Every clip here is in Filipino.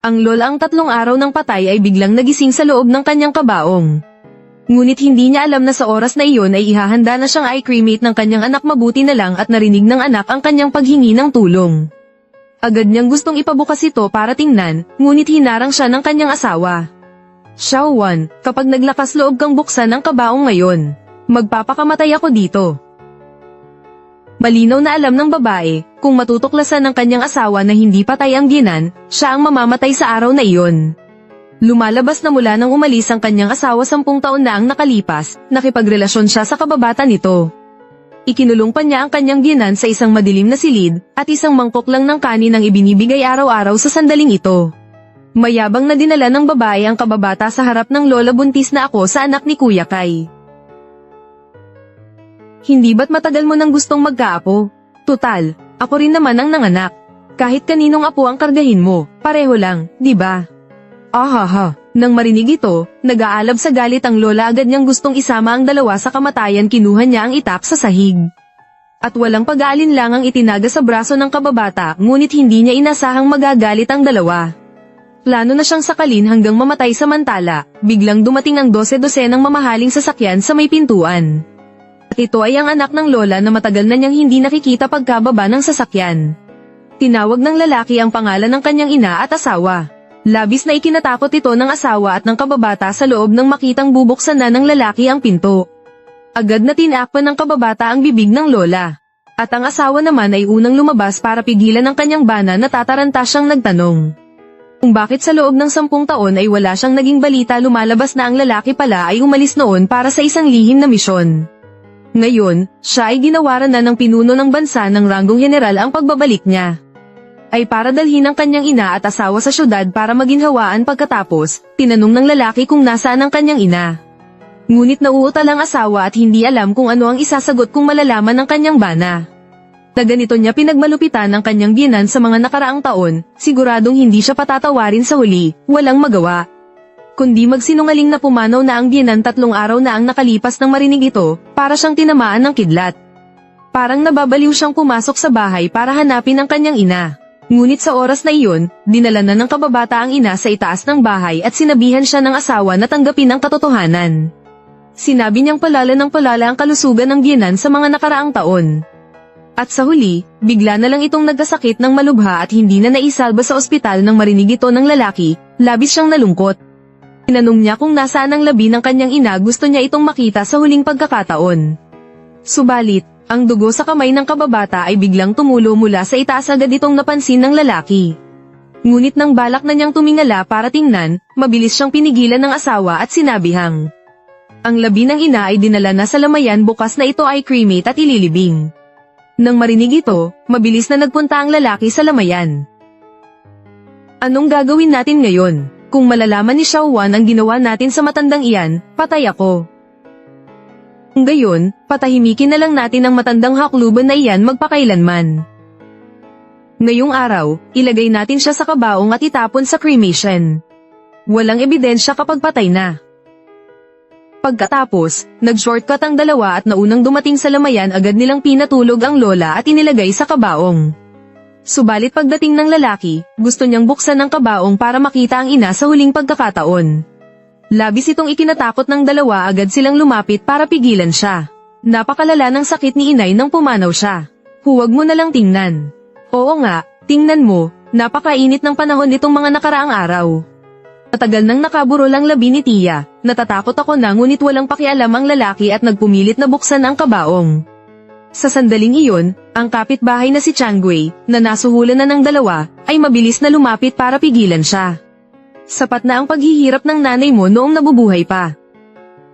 Ang lola ang 3 araw ng patay ay biglang nagising sa loob ng kanyang kabaong. Ngunit hindi niya alam na sa oras na iyon ay ihahanda na siyang i-cremate ng kanyang anak. Mabuti na lang at narinig ng anak ang kanyang paghingi ng tulong. Agad niyang gustong ipabukas ito para tingnan, ngunit hinarang siya ng kanyang asawa. Xiaowan, kapag naglakas loob kang buksan ang kabaong ngayon, magpapakamatay ako dito. Malinaw na alam ng babae, kung matutuklasan ng kanyang asawa na hindi patay ang biyenan, siya ang mamamatay sa araw na iyon. Lumalabas na mula nang umalis ang kanyang asawa 10 taon na ang nakalipas, nakipagrelasyon siya sa kababata nito. Ikinulong pa niya ang kanyang biyenan sa isang madilim na silid, at isang mangkok lang ng kanin ang ibinibigay araw-araw sa sandaling ito. Mayabang na dinala ng babae ang kababata sa harap ng lola. Buntis na ako sa anak ni Kuya Kai. Hindi ba't matagal mo nang gustong magkaapo? Tutal, ako rin naman ang nanganak. Kahit kaninong apo ang kargahin mo, pareho lang, di ba? Ahaha, nang marinig ito, nag-aalab sa galit ang lola. Agad niyang gustong isama ang dalawa sa kamatayan. Kinuha niya ang itak sa sahig. At walang pag-aalinlangang itinaga sa braso ng kababata, ngunit hindi niya inasahang magagalit ang dalawa. Plano na siyang sakalin hanggang mamatay. Samantala, biglang dumating ang 12-dosenang mamahaling sasakyan sa may pintuan. At ito ay ang anak ng lola na matagal na niyang hindi nakikita pagkababa ng sasakyan. Tinawag ng lalaki ang pangalan ng kanyang ina at asawa. Labis na ikinatakot ito ng asawa at ng kababata sa loob nang makitang bubuksan na ng lalaki ang pinto. Agad na tinakpan ng kababata ang bibig ng lola. At ang asawa naman ay unang lumabas para pigilan ang kanyang bana. Natataranta siyang nagtanong kung bakit sa loob ng 10 taon ay wala siyang naging balita. Lumalabas na ang lalaki pala ay umalis noon para sa isang lihim na misyon. Ngayon, siya ay ginawaran na ng pinuno ng bansa ng ranggong general. Ang pagbabalik niya ay para dalhin ang kanyang ina at asawa sa syudad para maginhawaan. Pagkatapos, tinanong ng lalaki kung nasaan ang kanyang ina. Ngunit nauutal ang asawa at hindi alam kung ano ang isasagot kung malalaman ng kanyang bana. Na ganito niya pinagmalupitan ang kanyang biyenan sa mga nakaraang taon, siguradong hindi siya patatawarin sa huli. Walang magawa kundi magsinungaling na pumanaw na ang biyenan. 3 araw na ang nakalipas nang marinig ito, para siyang tinamaan ng kidlat. Parang nababaliw siyang pumasok sa bahay para hanapin ang kanyang ina. Ngunit sa oras na iyon, dinala na ng kababata ang ina sa itaas ng bahay at sinabihan siya ng asawa na tanggapin ang katotohanan. Sinabi niyang palala ng palala ang kalusugan ng biyenan sa mga nakaraang taon. At sa huli, bigla na lang itong nagkasakit ng malubha at hindi na naisalba sa ospital. Nang marinig ito ng lalaki, labis siyang nalungkot. Tinanong niya kung nasaan ang labi ng kanyang ina. Gusto niya itong makita sa huling pagkakataon. Subalit, ang dugo sa kamay ng kababata ay biglang tumulo mula sa itaas. Agad itong napansin ng lalaki. Ngunit nang balak na niyang tumingala para tingnan, mabilis siyang pinigilan ng asawa at sinabihang ang labi ng ina ay dinala na sa lamayan. Bukas na ito ay cremate at ililibing. Nang marinig ito, mabilis na nagpunta ang lalaki sa lamayan. Anong gagawin natin ngayon? Kung malalaman ni Xiaowan ang ginawa natin sa matandang iyan, patay ako. Ngayon, patahimikin na lang natin ang matandang hakluban na iyan magpakailanman. Ngayong araw, ilagay natin siya sa kabaong at itapon sa cremation. Walang ebidensya kapag patay na. Pagkatapos, nag-shortcut ang dalawa at naunang dumating sa lamayan. Agad nilang pinatulog ang lola at inilagay sa kabaong. Subalit pagdating ng lalaki, gusto niyang buksan ang kabaong para makita ang ina sa huling pagkakataon. Labis itong ikinatakot ng dalawa. Agad silang lumapit para pigilan siya. Napakalala ng sakit ni inay nang pumanaw siya. Huwag mo na lang tingnan. Oo nga, tingnan mo, napakainit ng panahon nitong mga nakaraang araw. Matagal nang nakaburol ang labi ni Tia. Natatakot ako na. Ngunit walang pakialam ang lalaki at nagpumilit na buksan ang kabaong. Sa sandaling iyon, ang kapitbahay na si Changwei, na nasuhulan na ng dalawa, ay mabilis na lumapit para pigilan siya. Sapat na ang paghihirap ng nanay mo noong nabubuhay pa.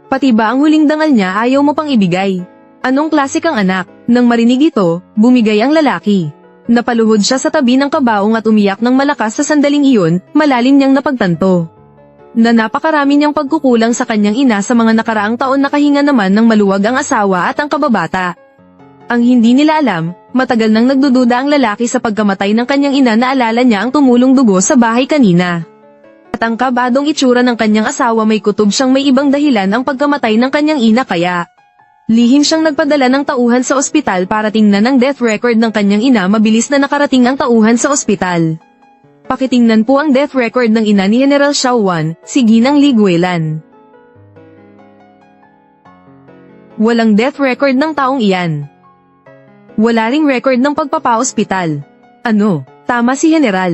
Pati ba ang huling dangal niya ayaw mo pang ibigay? Anong klase kang anak? Nang marinig ito, bumigay ang lalaki. Napaluhod siya sa tabi ng kabaong at umiyak ng malakas. Sa sandaling iyon, malalim niyang napagtanto na napakarami niyang pagkukulang sa kanyang ina sa mga nakaraang taon. Nakahinga naman ng maluwag ang asawa at ang kababata. Ang hindi nila alam, matagal nang nagdududa ang lalaki sa pagkamatay ng kanyang ina. Naalala niya ang tumulong dugo sa bahay kanina. At ang kabadong itsura ng kanyang asawa. May kutob siyang may ibang dahilan ang pagkamatay ng kanyang ina, kaya lihim siyang nagpadala ng tauhan sa ospital para tingnan ang death record ng kanyang ina. Mabilis na nakarating ang tauhan sa ospital. Pakitingnan po ang death record ng ina ni General Xiaowan, si Ginang Li Guilan. Walang death record ng taong iyan. Wala ring record ng pagpapa-ospital. Ano, tama si General.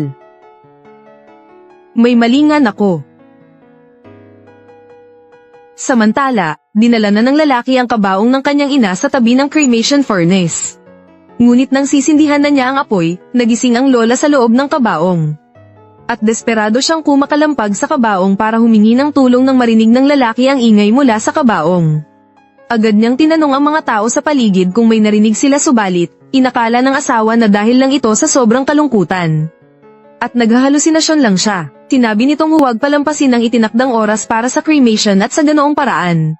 May mali nga ako. Samantala, dinala na ng lalaki ang kabaong ng kanyang ina sa tabi ng cremation furnace. Ngunit nang sisindihan na niya ang apoy, nagising ang lola sa loob ng kabaong. At desperado siyang kumakalampag sa kabaong para humingi ng tulong nang marinig ng lalaki ang ingay mula sa kabaong. Agad niyang tinanong ang mga tao sa paligid kung may narinig sila, subalit inakala ng asawa na dahil lang ito sa sobrang kalungkutan. At naghahalusinasyon lang siya. Sinabi nitong huwag palampasin ang itinakdang oras para sa cremation at sa ganoong paraan.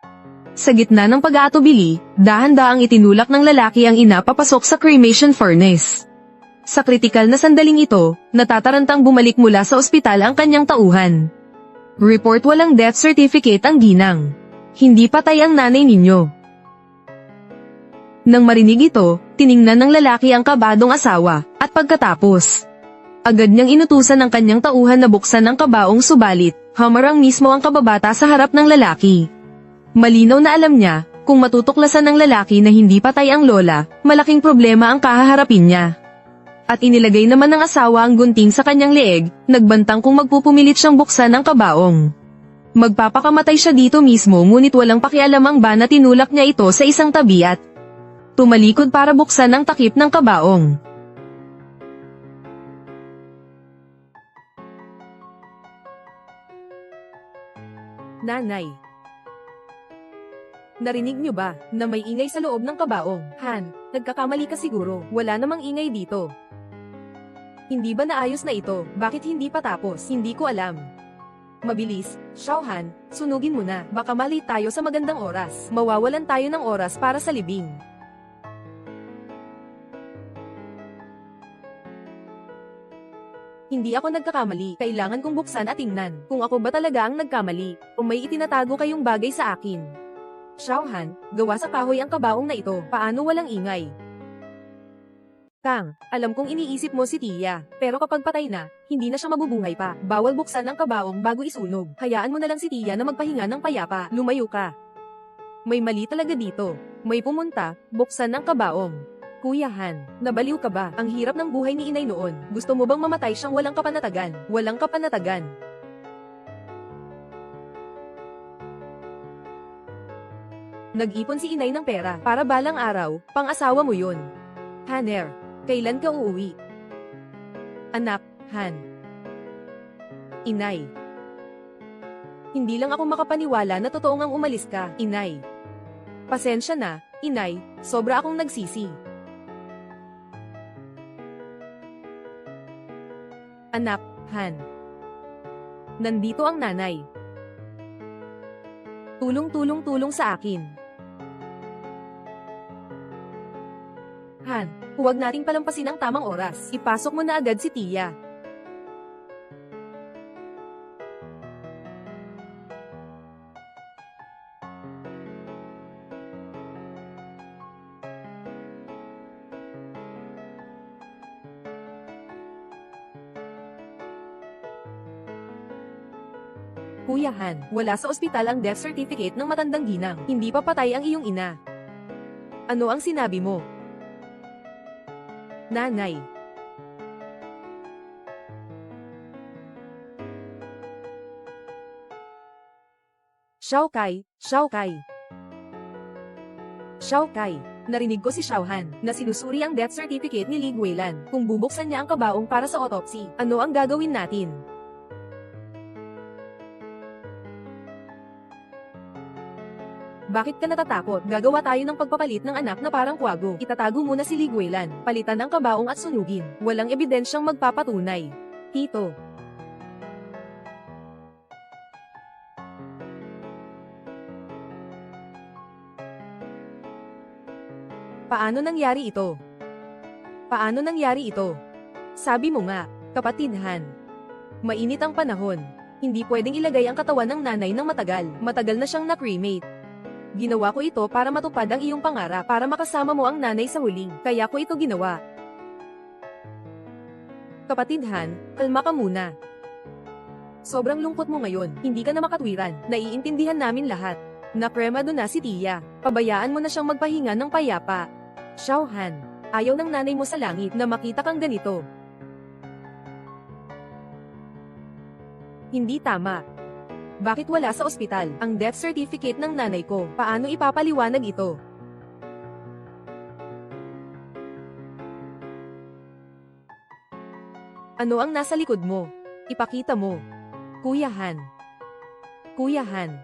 Sa gitna ng pag-aatubili, dahan-daang itinulak ng lalaki ang ina papasok sa cremation furnace. Sa kritikal na sandaling ito, natatarantang bumalik mula sa ospital ang kanyang tauhan. Report, walang death certificate ang ginang. Hindi patay ang nanay ninyo. Nang marinig ito, tiningnan ng lalaki ang kabadong asawa, at pagkatapos, agad niyang inutusan ng kanyang tauhan na buksan ang kabaong, subalit, hamarang mismo ang kababata sa harap ng lalaki. Malinaw na alam niya, kung matutuklasan ng lalaki na hindi patay ang lola, malaking problema ang kahaharapin niya. At inilagay naman ng asawa ang gunting sa kanyang leeg, nagbantang kung magpupumilit siyang buksan ang kabaong. Magpapakamatay siya dito mismo, ngunit walang pakialamang ba na tinulak niya ito sa isang tabi at tumalikod para buksan ang takip ng kabaong. Nanay, narinig niyo ba na may ingay sa loob ng kabaong? Han, nagkakamali ka siguro. Wala namang ingay dito. Hindi ba naayos na ito? Bakit hindi pa tapos? Hindi ko alam. Mabilis, Xiaohan, sunugin mo na. Baka mali tayo sa magandang oras. Mawawalan tayo ng oras para sa libing. Hindi ako nagkakamali. Kailangan kong buksan at tingnan kung ako ba talaga ang nagkamali o may itinatago kayong bagay sa akin. Xiaohan, gawa sa kahoy ang kabaong na ito. Paano walang ingay? Kang, alam kong iniisip mo si Tia, pero kapag patay na, hindi na siya mabubuhay pa. Bawal buksan ang kabaong bago isunog. Hayaan mo na lang si Tia na magpahinga ng payapa. Lumayo ka. May mali talaga dito. May pumunta, buksan ang kabaong. Kuya Han, nabaliw ka ba? Ang hirap ng buhay ni inay noon. Gusto mo bang mamatay siyang walang kapanatagan? Walang kapanatagan. Nag-ipon si inay ng pera para balang araw, pang-asawa mo yun. Haner, kailan ka uuwi? Anak, Han. Inay. Hindi lang ako makapaniwala na totoo ngang umalis ka, inay. Pasensya na, inay, sobra akong nagsisi. Anak, Han. Nandito ang nanay. Tulong sa akin. Han, huwag nating palampasin ang tamang oras. Ipasok mo na agad si Tia. Kuya Han, wala sa ospital ang death certificate ng matandang ginang. Hindi pa patay ang iyong ina. Ano ang sinabi mo? Nanay. Xiaokai, Xiaokai. Xiaokai, narinig ko si Xiaohan na sinusuri ang death certificate ni Li Guilan. Kung bubuksan niya ang kabaong para sa autopsy, ano ang gagawin natin? Bakit ka natatakot? Gagawa tayo ng pagpapalit ng anak na parang kwago. Itatago muna si Li Guilan, palitan ang kabaong at sunugin. Walang ebidensyang magpapatunay. Tito. Paano nangyari ito? Paano nangyari ito? Sabi mo nga, kapatid Han. Mainit ang panahon. Hindi pwedeng ilagay ang katawan ng nanay ng matagal. Matagal na siyang na-cremate. Ginawa ko ito para matupad ang iyong pangarap, para makasama mo ang nanay sa huling. Kaya ko ito ginawa. Kapatid Han, kalma ka muna. Sobrang lungkot mo ngayon, hindi ka na makatwiran, naiintindihan namin lahat. Napremado na si Tia, pabayaan mo na siyang magpahinga ng payapa. Xiao Han, ayaw ng nanay mo sa langit na makita kang ganito. Hindi tama. Bakit wala sa ospital ang death certificate ng nanay ko? Paano ipapaliwanag ito? Ano ang nasa likod mo? Ipakita mo. Kuya Han. Kuya Han.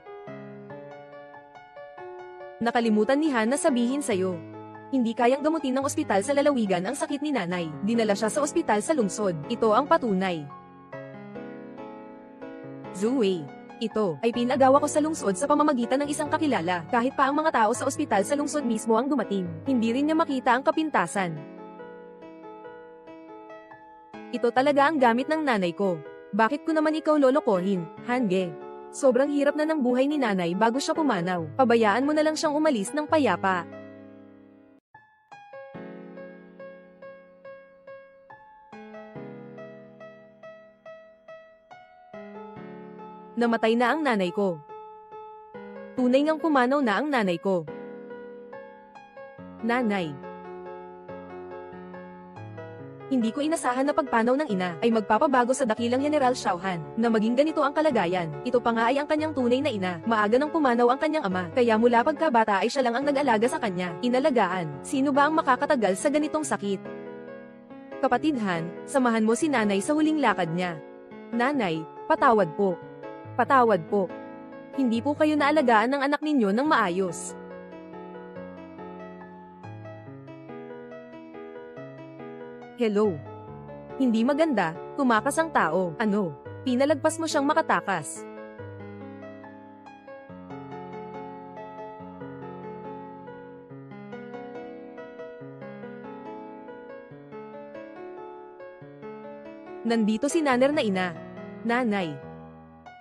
Nakalimutan ni Han na sabihin sa'yo. Hindi kayang gamutin ng ospital sa lalawigan ang sakit ni nanay. Dinala siya sa ospital sa lungsod. Ito ang patunay. Zhuwei. Ito ay pinagawa ko sa lungsod sa pamamagitan ng isang kakilala. Kahit pa ang mga tao sa ospital sa lungsod mismo ang dumating, hindi rin niya makita ang kapintasan. Ito talaga ang gamit ng nanay ko. Bakit ko naman ikaw lolokohin, Hange? Sobrang hirap na ng buhay ni nanay bago siya pumanaw. Pabayaan mo na lang siyang umalis ng payapa. Namatay na ang nanay ko. Tunay ngang pumanaw na ang nanay ko. Nanay. Hindi ko inasahan na pagpanaw ng ina ay magpapabago sa dakilang General Xiao Han na maging ganito ang kalagayan. Ito pa nga ay ang kanyang tunay na ina. Maaga nang pumanaw ang kanyang ama, kaya mula pagkabata ay siya lang ang nag-alaga sa kanya. Inalagaan. Sino ba ang makakatagal sa ganitong sakit? Kapatid Han, samahan mo si nanay sa huling lakad niya. Nanay, patawad po. Patawad po. Hindi po kayo naalagaan ng anak ninyo ng maayos. Hello. Hindi maganda, tumakas ang tao. Ano? Pinalagpas mo siyang makatakas. Nandito si Naner na ina. Nanay.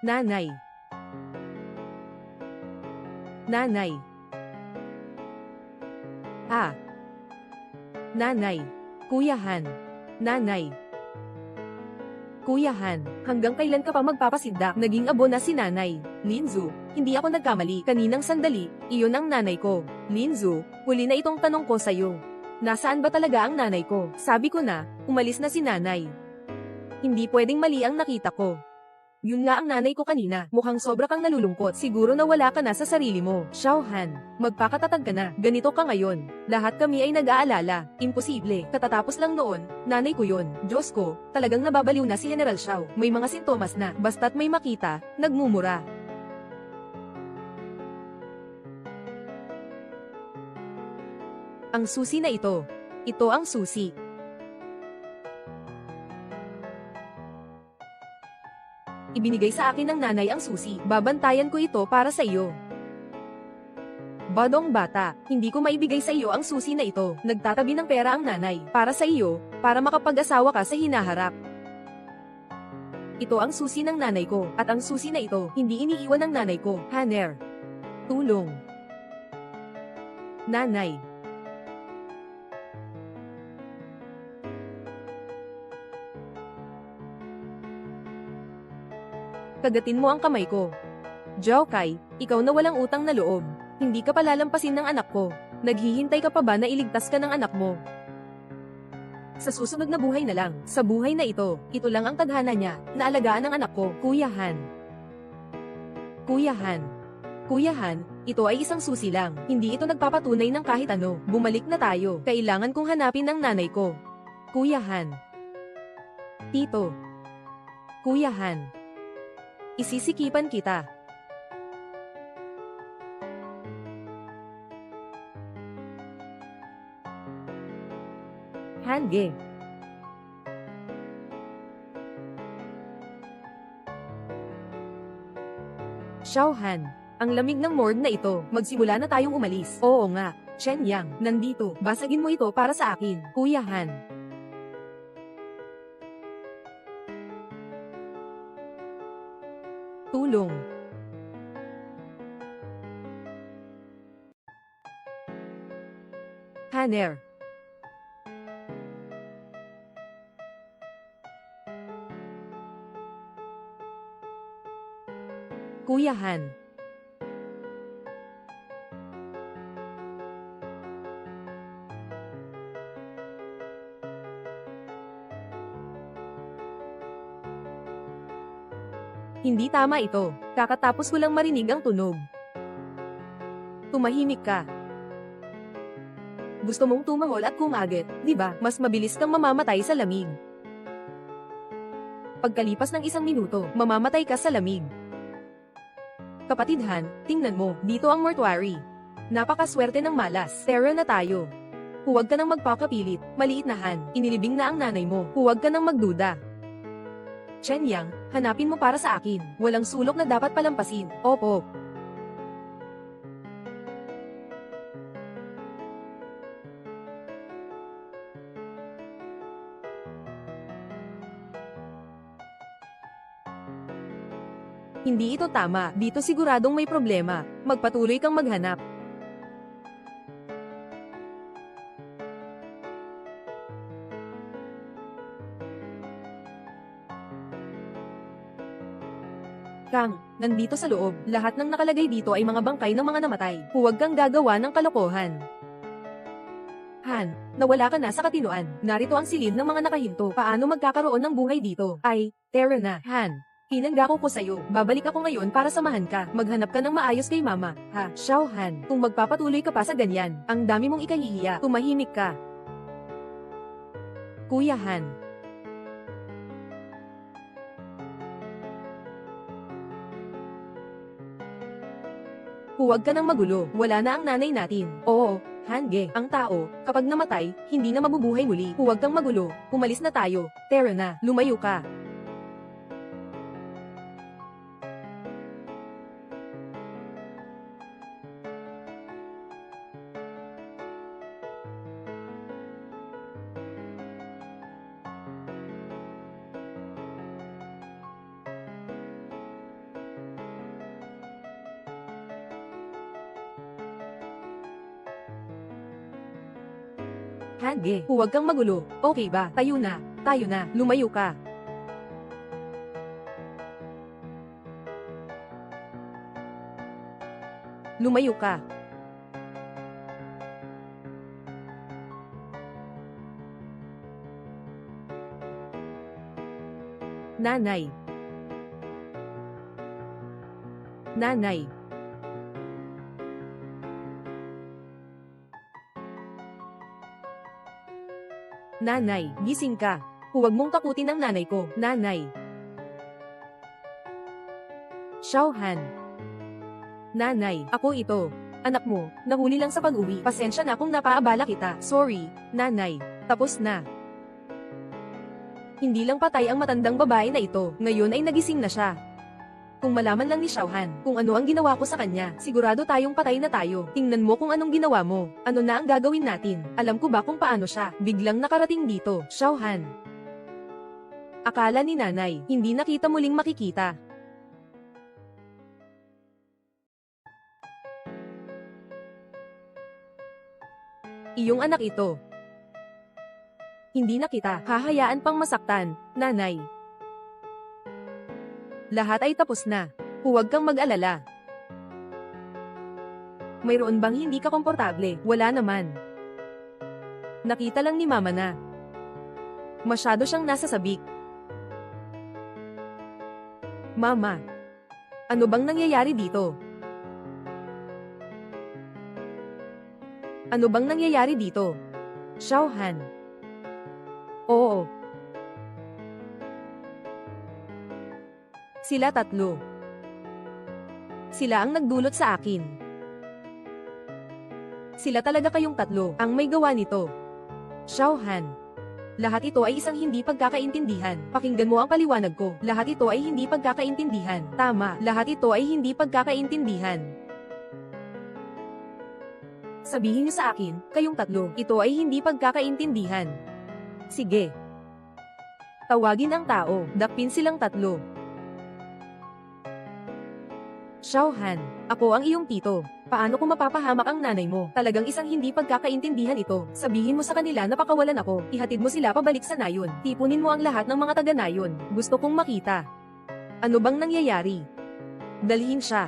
Nanay. Nanay. Ah. Nanay. Kuya Han. Nanay. Kuya Han, hanggang kailan ka pa magpapasindak? Naging abo na si nanay. Linzu, hindi ako nagkamali. Kaninang sandali, iyon ang nanay ko. Linzu, huli na itong tanong ko sa'yo. Nasaan ba talaga ang nanay ko? Sabi ko na, umalis na si nanay. Hindi pwedeng mali ang nakita ko. Yun nga ang nanay ko kanina, mukhang sobra kang nalulungkot, siguro na wala ka na sa sarili mo. Xiao Han, magpakatatag ka na, ganito ka ngayon. Lahat kami ay nag-aalala, imposible, katatapos lang noon, nanay ko yun. Diyos ko, talagang nababaliw na si General Xiao, may mga sintomas na, basta't may makita, nagmumura. Ang susi na ito ang susi. Ibinigay sa akin ng nanay ang susi. Babantayan ko ito para sa iyo. Badong bata, hindi ko maibigay sa iyo ang susi na ito. Nagtatabi ng pera ang nanay. Para sa iyo, para makapag-asawa ka sa hinaharap. Ito ang susi ng nanay ko. At ang susi na ito, hindi iniiwan ng nanay ko. Haner. Tulong. Nanay. Kagatin mo ang kamay ko. Zhao Kai, ikaw na walang utang na loob. Hindi ka palalampasin ng anak ko. Naghihintay ka pa ba na iligtas ka ng anak mo? Sa susunod na buhay na lang, sa buhay na ito lang ang tadhana niya, na alagaan ng anak ko, Kuya Han. Kuya Han. Kuya Han, ito ay isang susi lang. Hindi ito nagpapatunay ng kahit ano. Bumalik na tayo. Kailangan kong hanapin ang nanay ko. Kuya Han. Tito. Kuya Han. Isisikipan kita. Hange. Xiao Han, ang lamig ng morgue na ito. Magsimula na tayong umalis. Oo nga, Chen Yang, nandito. Basagin mo ito para sa akin, Kuya Han. Tulong. Haner. Kuya Han. Hindi tama ito. Kakatapos ko lang marinig ang tunog. Tumahimik ka. Gusto mong tumahol at kumagit, di ba? Mas mabilis kang mamamatay sa lamig. Pagkalipas ng 1 minuto, mamamatay ka sa lamig. Kapatid Han, tingnan mo, dito ang mortuary. Napakaswerte ng malas. Tara na tayo. Huwag ka nang magpakapilit, maliit na Han. Inilibing na ang nanay mo. Huwag ka nang magduda. Chen Yang, hanapin mo para sa akin. Walang sulok na dapat palampasin. Opo. Hindi ito tama. Dito siguradong may problema. Magpatuloy kang maghanap. Kang, nandito sa loob, lahat ng nakalagay dito ay mga bangkay ng mga namatay. Huwag kang gagawa ng kalokohan. Han, nawala ka na sa katinuan. Narito ang silid ng mga nakahinto. Paano magkakaroon ng buhay dito? Ay, tara na. Han, hinangako ko sa'yo. Babalik ako ngayon para samahan ka. Maghanap ka ng maayos kay mama. Ha, Xiao Han, kung magpapatuloy ka pa sa ganyan, ang dami mong ikahihiya. Tumahimik ka. Kuya Han. Huwag ka nang magulo, wala na ang nanay natin. Oo, Hange, ang tao, kapag namatay, hindi na mabubuhay muli. Huwag kang magulo, umalis na tayo. Tara na, lumayo ka. Hange, huwag kang magulo. Okay ba? Tayo na, lumayo ka. Lumayo ka. Nanay. Nanay. Nanay, gising ka. Huwag mong takutin ang nanay ko. Nanay. Xiao Han. Nanay, ako ito. Anak mo, nahuli lang sa pag-uwi. Pasensya na kung napaabala kita. Sorry, nanay. Tapos na. Hindi lang patay ang matandang babae na ito. Ngayon ay nagising na siya. Kung malaman lang ni Xiao Han kung ano ang ginawa ko sa kanya, sigurado tayong patay na tayo. Tingnan mo kung anong ginawa mo. Ano na ang gagawin natin? Alam ko ba kung paano siya biglang nakarating dito? Xiao Han. Akala ni nanay, hindi na kita muling makikita. Iyong anak ito. Hindi na kita hahayaan pang masaktan, nanay. Lahat ay tapos na. Huwag kang mag-alala. Mayroon bang hindi ka komportable? Wala naman. Nakita lang ni mama na. Masyado siyang nasa sabik. Mama, ano bang nangyayari dito? Ano bang nangyayari dito? Xiao Han. Oo. Sila tatlo. Sila ang nagdulot sa akin. Sila talaga kayong tatlo ang may gawa nito. Xiao Han. Lahat ito ay isang hindi pagkakaintindihan. Pakinggan mo ang paliwanag ko. Lahat ito ay hindi pagkakaintindihan. Tama, lahat ito ay hindi pagkakaintindihan. Sabihin niyo sa akin, kayong tatlo, ito ay hindi pagkakaintindihan. Sige. Tawagin ang tao, dakpin silang tatlo. Xiao Han, ako ang iyong tito. Paano kung mapapahamak ang nanay mo? Talagang isang hindi pagkakaintindihan ito. Sabihin mo sa kanila na pakawalan ako. Ihatid mo sila pabalik sa nayon. Tipunin mo ang lahat ng mga taga-nayon. Gusto kong makita. Ano bang nangyayari? Dalhin siya.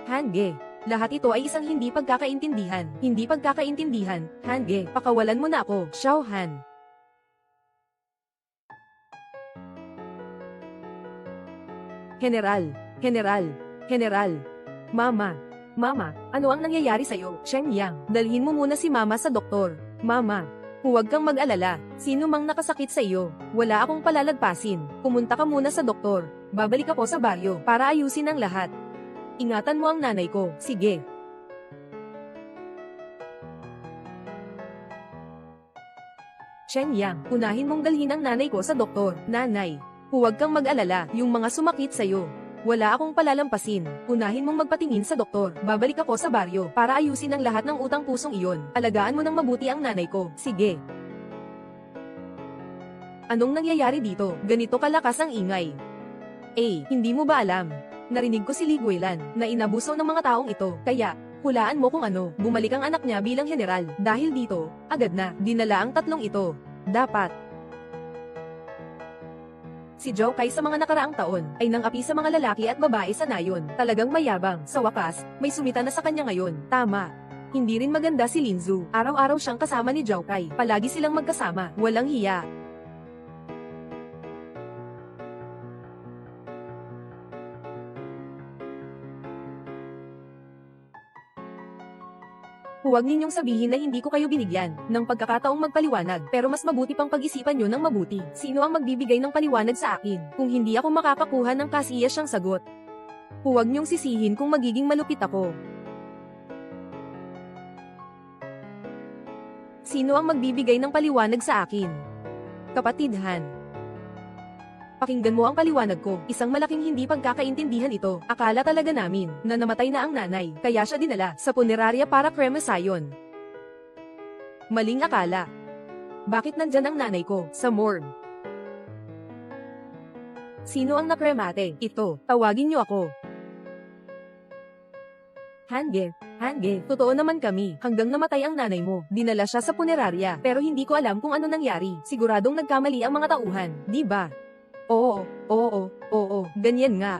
Hange. Lahat ito ay isang hindi pagkakaintindihan. Hindi pagkakaintindihan. Hange, pakawalan mo na ako, Xiao Han. General, General, General. Mama, Mama, ano ang nangyayari sa'yo? Shen Yang, dalhin mo muna si Mama sa doktor. Mama, huwag kang mag-alala. Sino mang nakasakit sa iyo, wala akong palalagpasin. Pumunta ka muna sa doktor. Babalik ako sa baryo para ayusin ang lahat. Ingatan mo ang nanay ko. Sige. Shen Yang, unahin mong dalhin ang nanay ko sa doktor. Nanay, huwag kang mag-alala. Yung mga sumakit sa'yo, wala akong palalampasin. Unahin mong magpatingin sa doktor. Babalik ako sa baryo para ayusin ang lahat ng utang pusong iyon. Alagaan mo ng mabuti ang nanay ko. Sige. Anong nangyayari dito? Ganito kalakas ang ingay. Hindi mo ba alam? Narinig ko si Li Guilan na inabuso ng mga taong ito. Kaya, hulaan mo kung ano. Bumalik ang anak niya bilang general. Dahil dito, agad na dinala ang tatlong ito. Dapat si Zhao Kai sa mga nakaraang taon ay nangapi sa mga lalaki at babae sa nayon. Talagang mayabang. Sa wakas, may sumita na sa kanya ngayon. Tama. Hindi rin maganda si Lin Zhu. Araw-araw siyang kasama ni Zhao Kai. Palagi silang magkasama. Walang hiya. Huwag ninyong sabihin na hindi ko kayo binigyan ng pagkakataong magpaliwanag, pero mas mabuti pang pag-isipan nyo ng mabuti. Sino ang magbibigay ng paliwanag sa akin kung hindi ako makakakuha ng kasiyasang sagot? Huwag niyong sisihin kung magiging malupit ako. Sino ang magbibigay ng paliwanag sa akin? Kapatid Han. Pakinggan mo ang paliwanag ko. Isang malaking hindi pagkakaintindihan ito. Akala talaga namin na namatay na ang nanay, kaya siya dinala sa punerarya para kremasayon. Maling akala. Bakit nandyan ang nanay ko sa morgue? Sino ang nakremate? Ito, tawagin niyo ako. Hange, totoo naman kami. Hanggang namatay ang nanay mo. Dinala siya sa punerarya, pero hindi ko alam kung ano nangyari. Siguradong nagkamali ang mga tauhan, di ba? Oo, ganyan nga.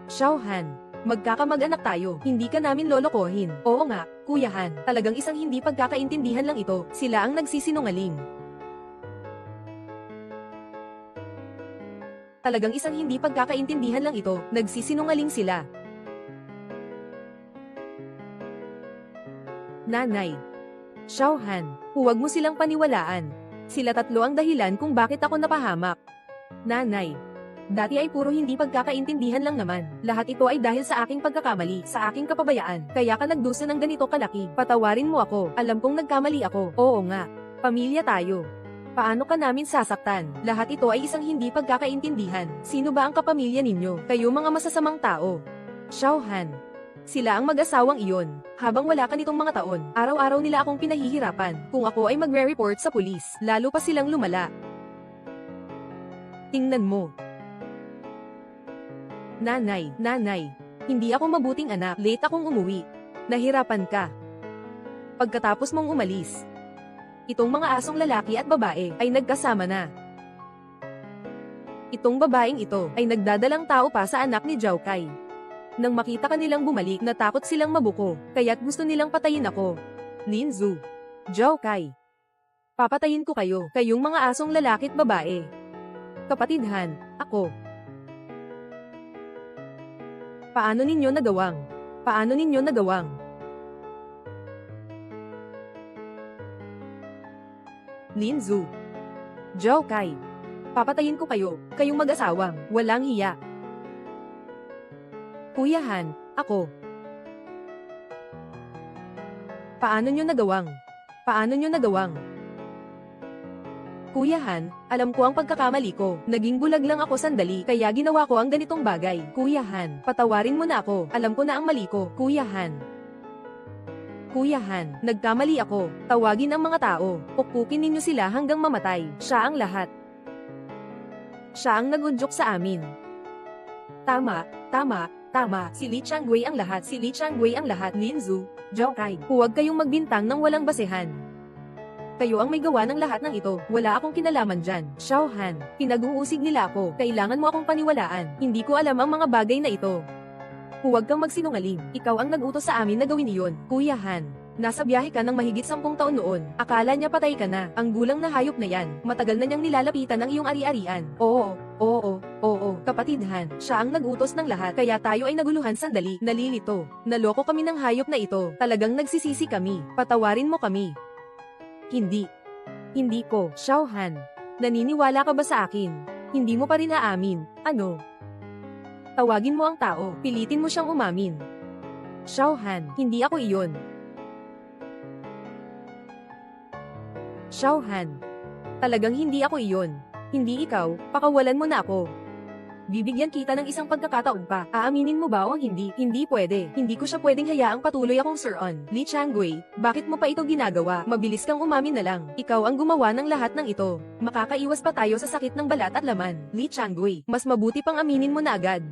Xiao Han, magkakamag-anak tayo, hindi ka namin lolokohin. Oo nga, Kuya Han, talagang isang hindi pagkakaintindihan lang ito, sila ang nagsisinungaling. Talagang isang hindi pagkakaintindihan lang ito, nagsisinungaling sila. Nanay. Xiao Han, huwag mo silang paniwalaan. Sila tatlo ang dahilan kung bakit ako napahamak. Nanay. Dati ay puro hindi pagkakaintindihan lang naman. Lahat ito ay dahil sa aking pagkakamali, sa aking kapabayaan. Kaya ka nagdusa ng ganito kalaki. Patawarin mo ako. Alam kong nagkamali ako. Oo nga. Pamilya tayo. Paano ka namin sasaktan? Lahat ito ay isang hindi pagkakaintindihan. Sino ba ang kapamilya ninyo? Kayo mga masasamang tao. Xiao Han. Sila ang mag-asawang iyon. Habang wala ka nitong mga taon, araw-araw nila akong pinahihirapan. Kung ako ay magre-report sa pulis, lalo pa silang lumala. Tingnan mo. Nanay, hindi ako mabuting anak. Late akong umuwi. Nahirapan ka. Pagkatapos mong umalis, itong mga asong lalaki at babae ay nagkasama na. Itong babaeng ito ay nagdadalang tao pa sa anak ni Zhao Kai. Nang makita kanilang bumalik, natakot silang mabuko, kaya't gusto nilang patayin ako. Lin Zhu, Zhao Kai. Papatayin ko kayo, kayong mga asong lalaki at babae. Kapatid Han, ako. Paano ninyo nagawang? Lin Zhu, Zhao Kai. Papatayin ko kayo, kayong mag-asawang, walang hiya. Kuya Han, ako. Paano nyo nagawang? Kuya Han, alam ko ang pagkakamali ko. Naging bulag lang ako sandali, kaya ginawa ko ang ganitong bagay. Kuya Han, patawarin mo na ako. Alam ko na ang mali ko. Kuya Han, nagkamali ako. Tawagin ang mga tao. Pukpukin ninyo sila hanggang mamatay. Siya ang lahat. Siya ang nagudyok sa amin. Tama. Si Li Changwei ang lahat. Lin Zhu, Zhao Kai. Huwag kayong magbintang ng walang basehan. Kayo ang may gawa ng lahat ng ito. Wala akong kinalaman dyan. Xiao Han, pinag-uusig nila ako. Kailangan mo akong paniwalaan. Hindi ko alam ang mga bagay na ito. Huwag kang magsinungaling. Ikaw ang nag-utos sa amin na gawin iyon, Kuya Han. Nasa biyahe ka ng mahigit 10 taon noon. Akala niya patay ka na. Ang gulang na hayop na yan. Matagal na niyang nilalapitan ang iyong ari-arian. Oo, kapatid Han. Siya ang nag-utos ng lahat. Kaya tayo ay naguluhan sandali. Nalilito. Naloko kami ng hayop na ito. Talagang nagsisisi kami. Patawarin mo kami. Hindi. Hindi ko. Xiao Han. Naniniwala ka ba sa akin? Hindi mo pa rin aamin. Ano? Tawagin mo ang tao. Pilitin mo siyang umamin. Xiao Han. Hindi ako iyon. Xiao Han. Talagang hindi ako iyon. Hindi ikaw, pakawalan mo na ako. Bibigyan kita ng isang pagkakataon pa. Aaminin mo ba o hindi? Hindi pwede. Hindi ko siya pwedeng hayaang patuloy akong Sir On. Li Changwei, bakit mo pa ito ginagawa? Mabilis kang umamin na lang. Ikaw ang gumawa ng lahat ng ito. Makakaiwas pa tayo sa sakit ng balat at laman. Li Changwei, mas mabuti pang aminin mo na agad.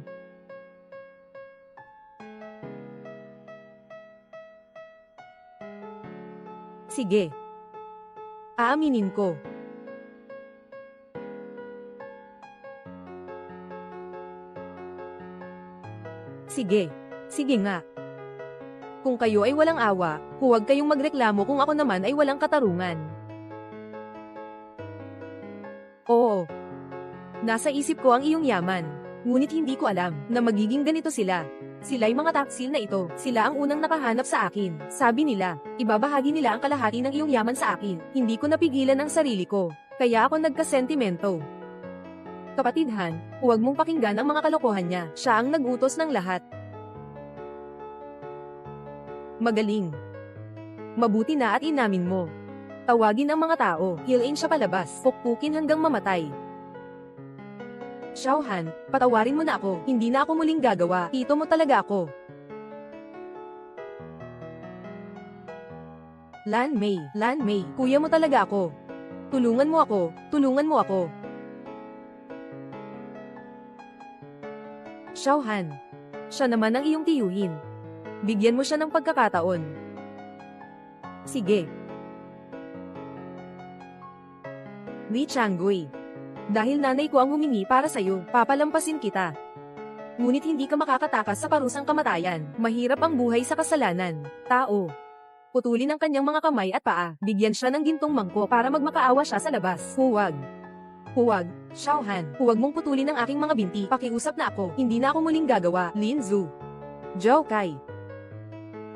Sige. Aaminin ko. Sige. Sige nga. Kung kayo ay walang awa, huwag kayong magreklamo kung ako naman ay walang katarungan. Oo. Nasa isip ko ang iyong yaman. Ngunit hindi ko alam na magiging ganito sila. Sila'y mga taksil na ito. Sila ang unang nakahanap sa akin. Sabi nila, ibabahagi nila ang kalahati ng iyong yaman sa akin. Hindi ko napigilan ang sarili ko. Kaya ako nagkasentimento. Kapatid Han, huwag mong pakinggan ang mga kalokohan niya. Siya ang nag-utos ng lahat. Magaling. Mabuti na at inamin mo. Tawagin ang mga tao. Hilain siya palabas. Pukpukin hanggang mamatay. Xiao Han, patawarin mo na ako. Hindi na ako muling gagawa. Tito mo talaga ako. Lan Mei, kuya mo talaga ako. Tulungan mo ako. Tulungan mo ako. Xiao Han, siya naman ang iyong tiyuhin. Bigyan mo siya ng pagkakataon. Sige. Li Changwei, dahil nanay ko ang humingi para sa'yo, papalampasin kita. Ngunit hindi ka makakatakas sa parusang kamatayan. Mahirap ang buhay sa kasalanan. Tao. Putulin ang kanyang mga kamay at paa. Bigyan siya ng gintong mangko para magmakaawa siya sa labas. Huwag. Huwag. Xiao Han, huwag mong putulin ang aking mga binti. Pakiusap na ako. Hindi na ako muling gagawa. Lin Zhu. Zhao Kai.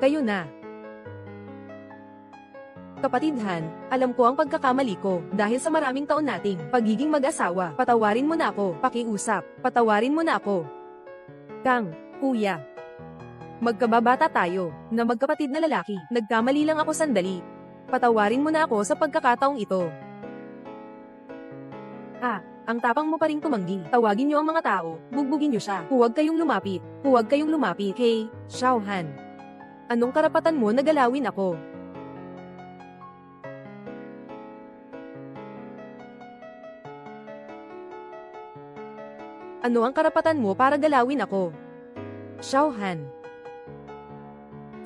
Kayo na. Kapatid Han, alam ko ang pagkakamali ko dahil sa maraming taon nating pagiging mag-asawa. Patawarin mo na ako. Pakiusap. Patawarin mo na ako. Kang, kuya. Magkababata tayo, na magkapatid na lalaki. Nagkamali lang ako sandali. Patawarin mo na ako sa pagkakataong ito. Ang tapang mo pa ring tumanggi. Tawagin niyo ang mga tao. Bugbugin niyo siya. Huwag kayong lumapit. Huwag kayong lumapit. Hey, Xiao Han. Anong karapatan mo na galawin ako? Ano ang karapatan mo para galawin ako? Xiao Han.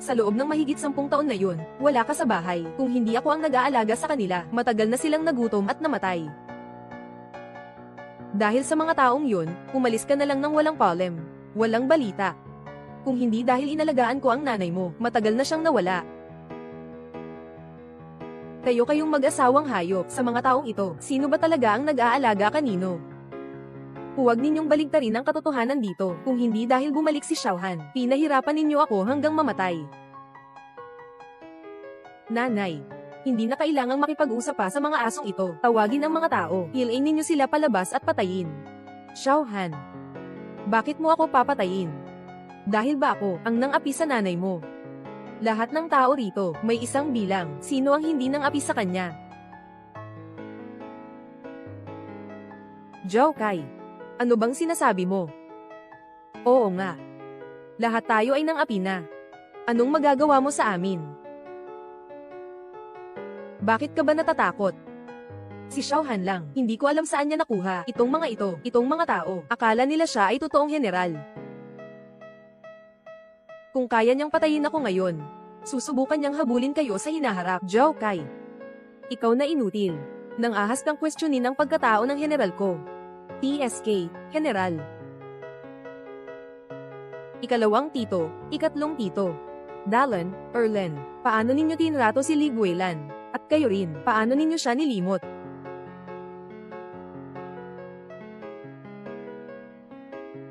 Sa loob ng mahigit 10 taon na yun, wala ka sa bahay. Kung hindi ako ang nag-aalaga sa kanila, matagal na silang nagutom at namatay. Dahil sa mga taong yun, umalis ka na lang ng walang palem. Walang balita. Kung hindi dahil inalagaan ko ang nanay mo, matagal na siyang nawala. Kayong mag-asawang hayop sa mga taong ito, sino ba talaga ang nag-aalaga kanino? Huwag ninyong baligtarin ang katotohanan dito, kung hindi dahil bumalik si Xiao Han. Pinahirapan ninyo ako hanggang mamatay. Nanay, hindi na kailangang makipag-usap pa sa mga asong ito. Tawagin ang mga tao. Hilain ninyo sila palabas at patayin. Xiao Han, bakit mo ako papatayin? Dahil ba ako ang nang-api sa nanay mo? Lahat ng tao rito, may isang bilang. Sino ang hindi nang-api sa kanya? Zhao Kai, ano bang sinasabi mo? Oo nga. Lahat tayo ay nang-api na. Anong magagawa mo sa amin? Bakit ka ba natatakot? Si Xiao Han lang, hindi ko alam saan niya nakuha itong mga ito, itong mga tao. Akala nila siya ay totoong general. Kung kaya niyang patayin ako ngayon, susubukan niyang habulin kayo sa hinaharap. Zhao Kai, ikaw na inutil. Nang ahas kang kwestiyonin ang pagkatao ng general ko. TSK, General. Ikalawang tito, ikatlong tito. Dalan, Erlen, paano ninyo tinrato si Liguelan? At kayo rin, paano ninyo siya nilimot?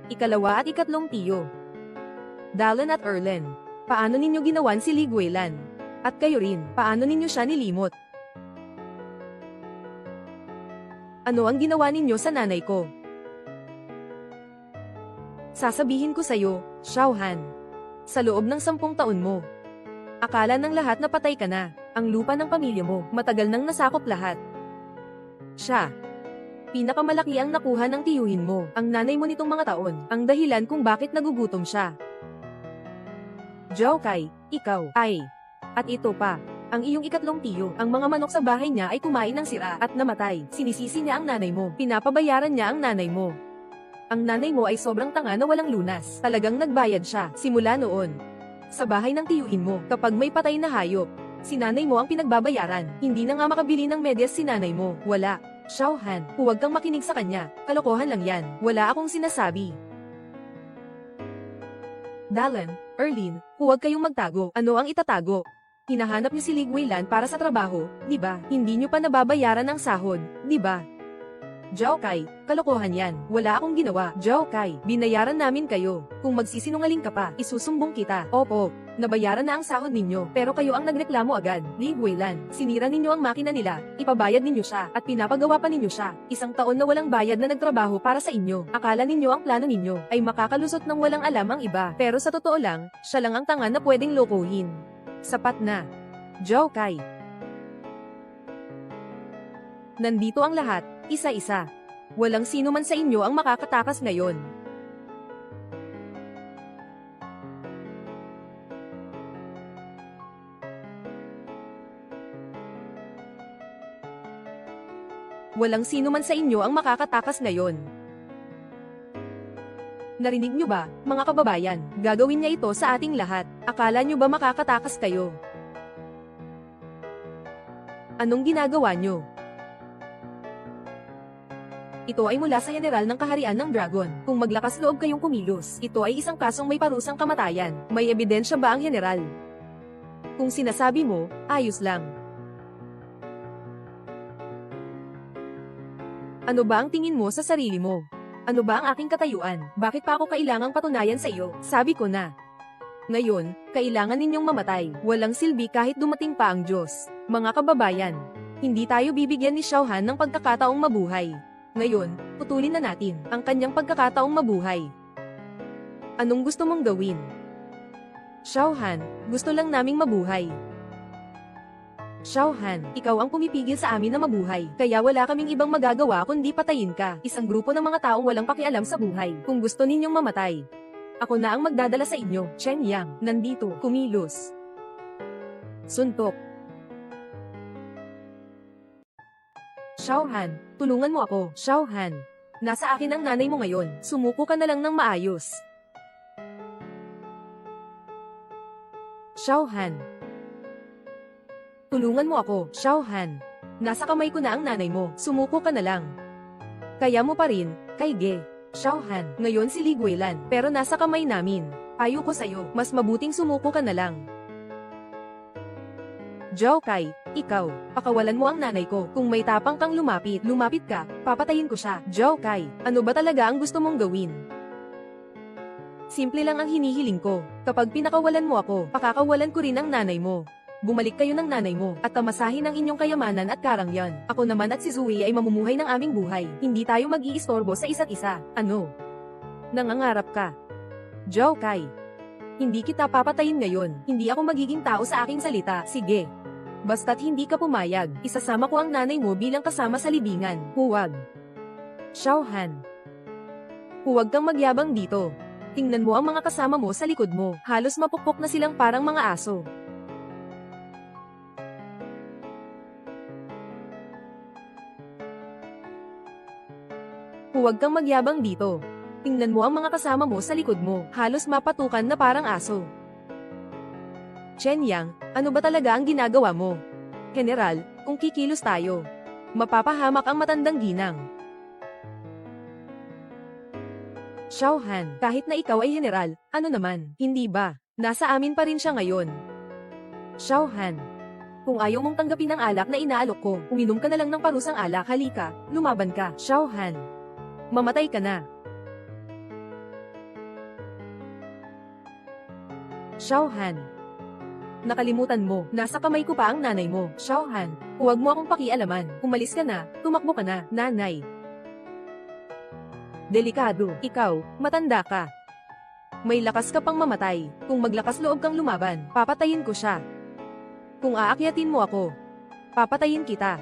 Ikalawa at ikatlong tiyo. Dalan at Erlen, paano ninyo ginawan si Liguelan? At kayo rin, paano ninyo siya nilimot? Ano ang ginawa ninyo sa nanay ko? Sasabihin ko sa'yo, Xiaohan. Sa loob ng 10 taon mo. Akala ng lahat na patay ka na, ang lupa ng pamilya mo, matagal nang nasakop lahat. Siya. Pinakamalaki ang nakuha ng tiyuhin mo, ang nanay mo nitong mga taon, ang dahilan kung bakit nagugutom siya. Zhao Kai, ikaw, ay. At ito pa, ang iyong ikatlong tiyo, ang mga manok sa bahay niya ay kumain ng sira at namatay. Sinisisi niya ang nanay mo, pinapabayaran niya ang nanay mo. Ang nanay mo ay sobrang tanga na walang lunas. Talagang nagbayad siya, simula noon. Sa bahay ng tiyuhin mo, kapag may patay na hayop, si nanay mo ang pinagbabayaran. Hindi na nga makabili ng medyas si nanay mo, wala. Xiaohan, huwag kang makinig sa kanya, kalokohan lang yan, wala akong sinasabi. Dalan, Erlin, huwag kayong magtago, ano ang itatago? Hinahanap niyo si Liguelan para sa trabaho, di ba? Hindi niyo pa nababayaran ang sahod, di ba? Zhao Kai, kalokohan yan, wala akong ginawa. Zhao Kai, binayaran namin kayo. Kung magsisinungaling ka pa, isusumbong kita. Opo, nabayaran na ang sahod ninyo, pero kayo ang nagreklamo agad. Liguelan, sinira ninyo ang makina nila, ipabayad ninyo siya, at pinapagawa pa ninyo siya. 1 taon na walang bayad na nagtrabaho para sa inyo. Akala ninyo ang plano ninyo ay makakalusot ng walang alam ang iba. Pero sa totoo lang, siya lang ang tanga na pwedeng lokohin. Sapat na. Zhao Kai. Nandito ang lahat, isa-isa. Walang sino man sa inyo ang makakatakas ngayon. Walang sino man sa inyo ang makakatakas ngayon. Narinig nyo ba, mga kababayan? Gagawin niya ito sa ating lahat. Akala nyo ba makakatakas kayo? Anong ginagawa nyo? Ito ay mula sa General ng Kaharian ng Dragon. Kung maglakas loob kayong kumilos, ito ay isang kasong may parusang kamatayan. May ebidensya ba ang General? Kung sinasabi mo, ayos lang. Ano ba ang tingin mo sa sarili mo? Ano ba ang aking katayuan? Bakit pa ako kailangang patunayan sa iyo? Sabi ko na. Ngayon, kailangan ninyong mamatay. Walang silbi kahit dumating pa ang Diyos. Mga kababayan, hindi tayo bibigyan ni Xiaohan ng pagkakataong mabuhay. Ngayon, putulin na natin ang kanyang pagkakataong mabuhay. Anong gusto mong gawin? Xiaohan, gusto lang naming mabuhay. Xiaohan, ikaw ang pumipigil sa amin na mabuhay, kaya wala kaming ibang magagawa kundi patayin ka. Isang grupo ng mga taong walang pakialam sa buhay. Kung gusto ninyong mamatay, ako na ang magdadala sa inyo. Chen Yang, nandito, kumilos. Suntok. Xiaohan, tulungan mo ako. Xiaohan, nasa akin ang nanay mo ngayon. Sumuko ka na lang ng maayos. Xiaohan, tulungan mo ako. Xiaohan, nasa kamay ko na ang nanay mo. Sumuko ka na lang. Kaya mo pa rin, kay Ge. Xiaohan, ngayon si Liguelan, pero nasa kamay namin. Payo ko sa'yo, mas mabuting sumuko ka na lang. Zhao Kai, ikaw, pakawalan mo ang nanay ko. Kung may tapang kang lumapit ka, papatayin ko siya. Zhao Kai, ano ba talaga ang gusto mong gawin? Simple lang ang hinihiling ko. Kapag pinakawalan mo ako, pakakawalan ko rin ang nanay mo. Bumalik kayo ng nanay mo, at tamasahin ang inyong kayamanan at karangyan. Ako naman at si Zoe ay mamumuhay ng aming buhay. Hindi tayo mag-iistorbo sa isa't isa. Ano? Nangangarap ka? Zhao Kai, hindi kita papatayin ngayon. Hindi ako magiging tao sa aking salita. Sige. Basta't hindi ka pumayag, isasama ko ang nanay mo bilang kasama sa libingan. Huwag. Xiaohan, huwag kang magyabang dito. Tingnan mo ang mga kasama mo sa likod mo. Halos mapukpok na silang parang mga aso. Huwag kang magyabang dito. Tingnan mo ang mga kasama mo sa likod mo. Halos mapatukan na parang aso. Chen Yang, ano ba talaga ang ginagawa mo? General, kung kikilos tayo, mapapahamak ang matandang ginang. Xiaohan, kahit na ikaw ay general, ano naman, hindi ba? Nasa amin pa rin siya ngayon. Xiaohan, kung ayaw mong tanggapin ang alak na inaalok ko, uminom ka na lang ng parusang alak, halika, lumaban ka. Xiaohan, mamatay ka na. Xiaohan, nakalimutan mo, nasa kamay ko pa ang nanay mo. Xiaohan, huwag mo akong pakialaman, umalis ka na, tumakbo ka na, nanay. Delikado, ikaw, matanda ka. May lakas ka pang mamatay, kung maglakas loob kang lumaban, papatayin ko siya. Kung aakyatin mo ako, papatayin kita.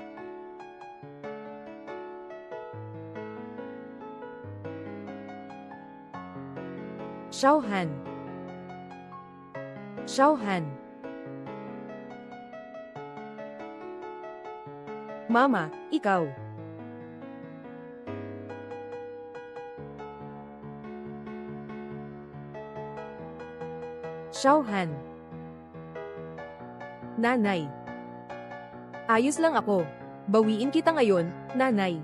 Xiaohan. Xiaohan. Mama, ikaw. Xiaohan. Nanay. Ayos lang ako. Bawiin kita ngayon, nanay.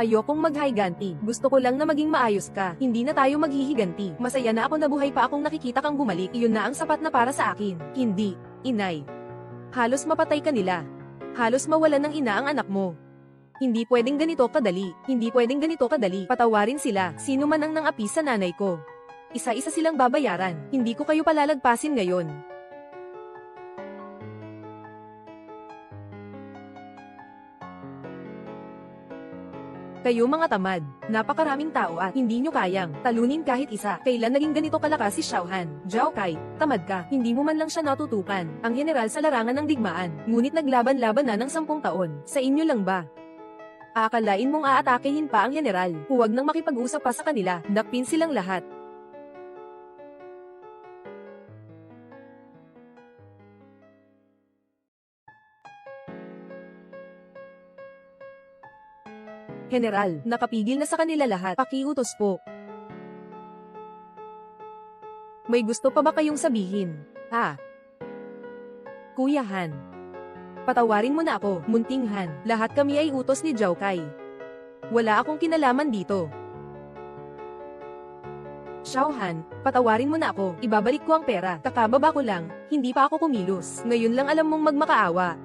Ayokong maghiganti. Gusto ko lang na maging maayos ka. Hindi na tayo maghihiganti. Masaya na ako na buhay pa akong nakikita kang bumalik. Iyon na ang sapat na para sa akin. Hindi, inay. Halos mapatay ka nila. Halos mawalan ng ina ang anak mo. Hindi pwedeng ganito kadali. Hindi pwedeng ganito kadali. Patawarin sila. Sino man ang nang-api sa nanay ko. Isa-isa silang babayaran. Hindi ko kayo palalagpasin ngayon. Kayo mga tamad, napakaraming tao at hindi nyo kayang talunin kahit isa. Kailan naging ganito kalakas si Xiaohan? Zhao Kai, tamad ka, hindi mo man lang siya natutukan. Ang general sa larangan ng digmaan, ngunit naglaban-laban na ng 10 taon. Sa inyo lang ba? Aakalain mong aatakehin pa ang general. Huwag nang makipag-usap pa sa kanila, dakpin silang lahat. General, nakapigil na sa kanila lahat. Pakiutos po. May gusto pa ba kayong sabihin? Kuya Han. Patawarin mo na ako, Munting Han. Lahat kami ay utos ni Zhao Kai. Wala akong kinalaman dito. Xiaohan, patawarin mo na ako. Ibabalik ko ang pera. Kakababa ko lang, hindi pa ako kumilos. Ngayon lang alam mong magmakaawa.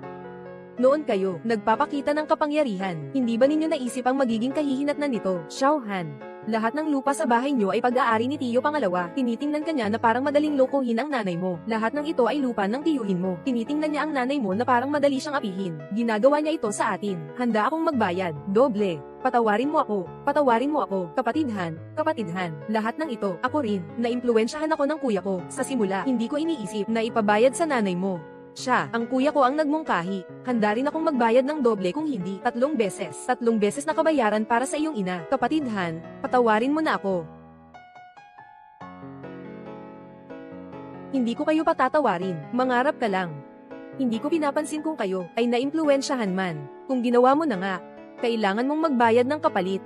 Noon kayo, nagpapakita ng kapangyarihan. Hindi ba ninyo naisip ang magiging kahihinatnan nito? Xiaohan, lahat ng lupa sa bahay nyo ay pag-aari ni Tiyo Pangalawa. Tinitingnan ka niya na parang madaling lokohin ang nanay mo. Lahat ng ito ay lupa ng tiyuhin mo. Tinitingnan niya ang nanay mo na parang madali siyang apihin. Ginagawa niya ito sa atin. Handa akong magbayad. Doble. Patawarin mo ako. Patawarin mo ako. Kapatidhan. Kapatidhan. Lahat ng ito, ako rin. Naimpluwensyahan ako ng kuya ko. Sa simula, hindi ko iniisip na ipabayad sa nanay mo. Siya, ang kuya ko ang nagmungkahi. Handa rin akong magbayad ng doble kung hindi, 3 beses. 3 beses na kabayaran para sa iyong ina. Kapatidhan, patawarin mo na ako. Hindi ko kayo patatawarin, mangarap ka lang. Hindi ko pinapansin kung kayo ay naimpluwensyahan man. Kung ginawa mo na nga, kailangan mong magbayad ng kapalit.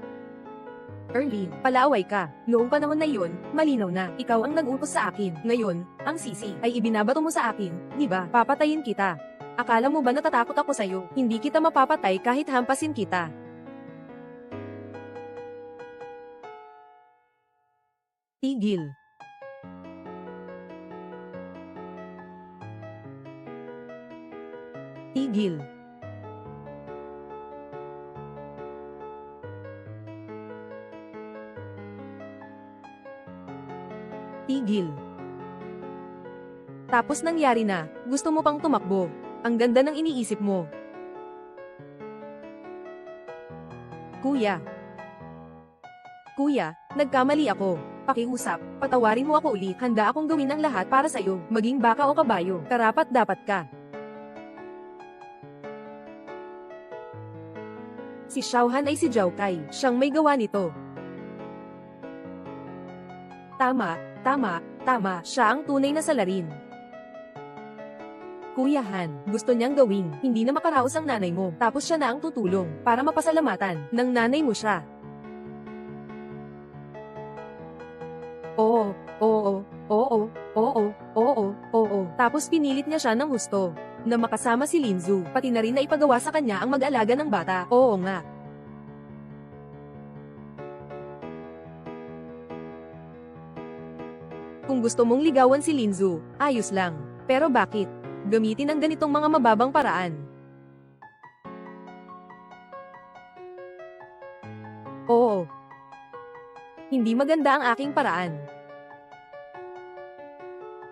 Erlin, palaaway ka. Noong panahon na iyon, malinaw na, ikaw ang nag-utos sa akin. Ngayon, ang sisi ay ibinabato mo sa akin, di ba? Papatayin kita. Akala mo ba natatakot ako sa'yo? Hindi kita mapapatay kahit hampasin kita. Tigil. Tigil. Tigil. Tapos nangyari na, gusto mo pang tumakbo. Ang ganda ng iniisip mo. Kuya. Kuya, nagkamali ako. Pakiusap, patawarin mo ako ulit. Handa akong gawin ang lahat para sa'yo. Maging baka o kabayo, karapat dapat ka. Si Xiaohan ay si Zhao Kai. Siyang may gawa nito. Tama. Tama, siya ang tunay na salarin. Kuya Han, gusto niyang gawin, hindi na makaraos ang nanay mo, tapos siya na ang tutulong, para mapasalamatan, ng nanay mo siya. Oo. Tapos pinilit niya siya ng husto, na makasama si Linzu, pati na rin na ipagawa sa kanya ang mag-alaga ng bata, oo nga. Kung gusto mong ligawan si Linzu, ayos lang. Pero bakit? Gamitin ang ganitong mga mababang paraan. Oo. Hindi maganda ang aking paraan.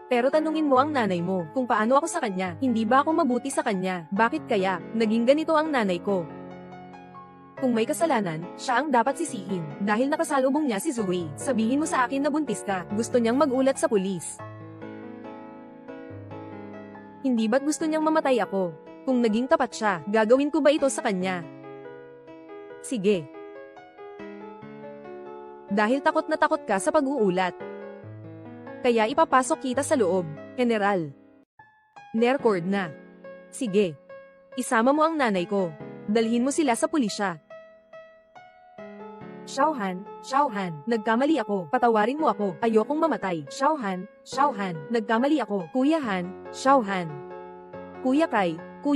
Pero tanungin mo ang nanay mo kung paano ako sa kanya. Hindi ba ako mabuti sa kanya? Bakit kaya naging ganito ang nanay ko? Kung may kasalanan, siya ang dapat sisihin. Dahil nakasalubong niya si Zoe, sabihin mo sa akin na buntis ka. Gusto niyang magulat sa pulis. Hindi ba't gusto niyang mamatay ako? Kung naging tapat siya, gagawin ko ba ito sa kanya? Sige. Dahil takot na takot ka sa pag-uulat. Kaya ipapasok kita sa loob, General. Nercord na. Sige. Isama mo ang nanay ko. Dalhin mo sila sa pulisya. Xiaohan, nagkamali ako. Patawarin mo ako. Ayokong mamatay. Xiaohan, nagkamali ako. Kuya Han, Xiaohan. Kuya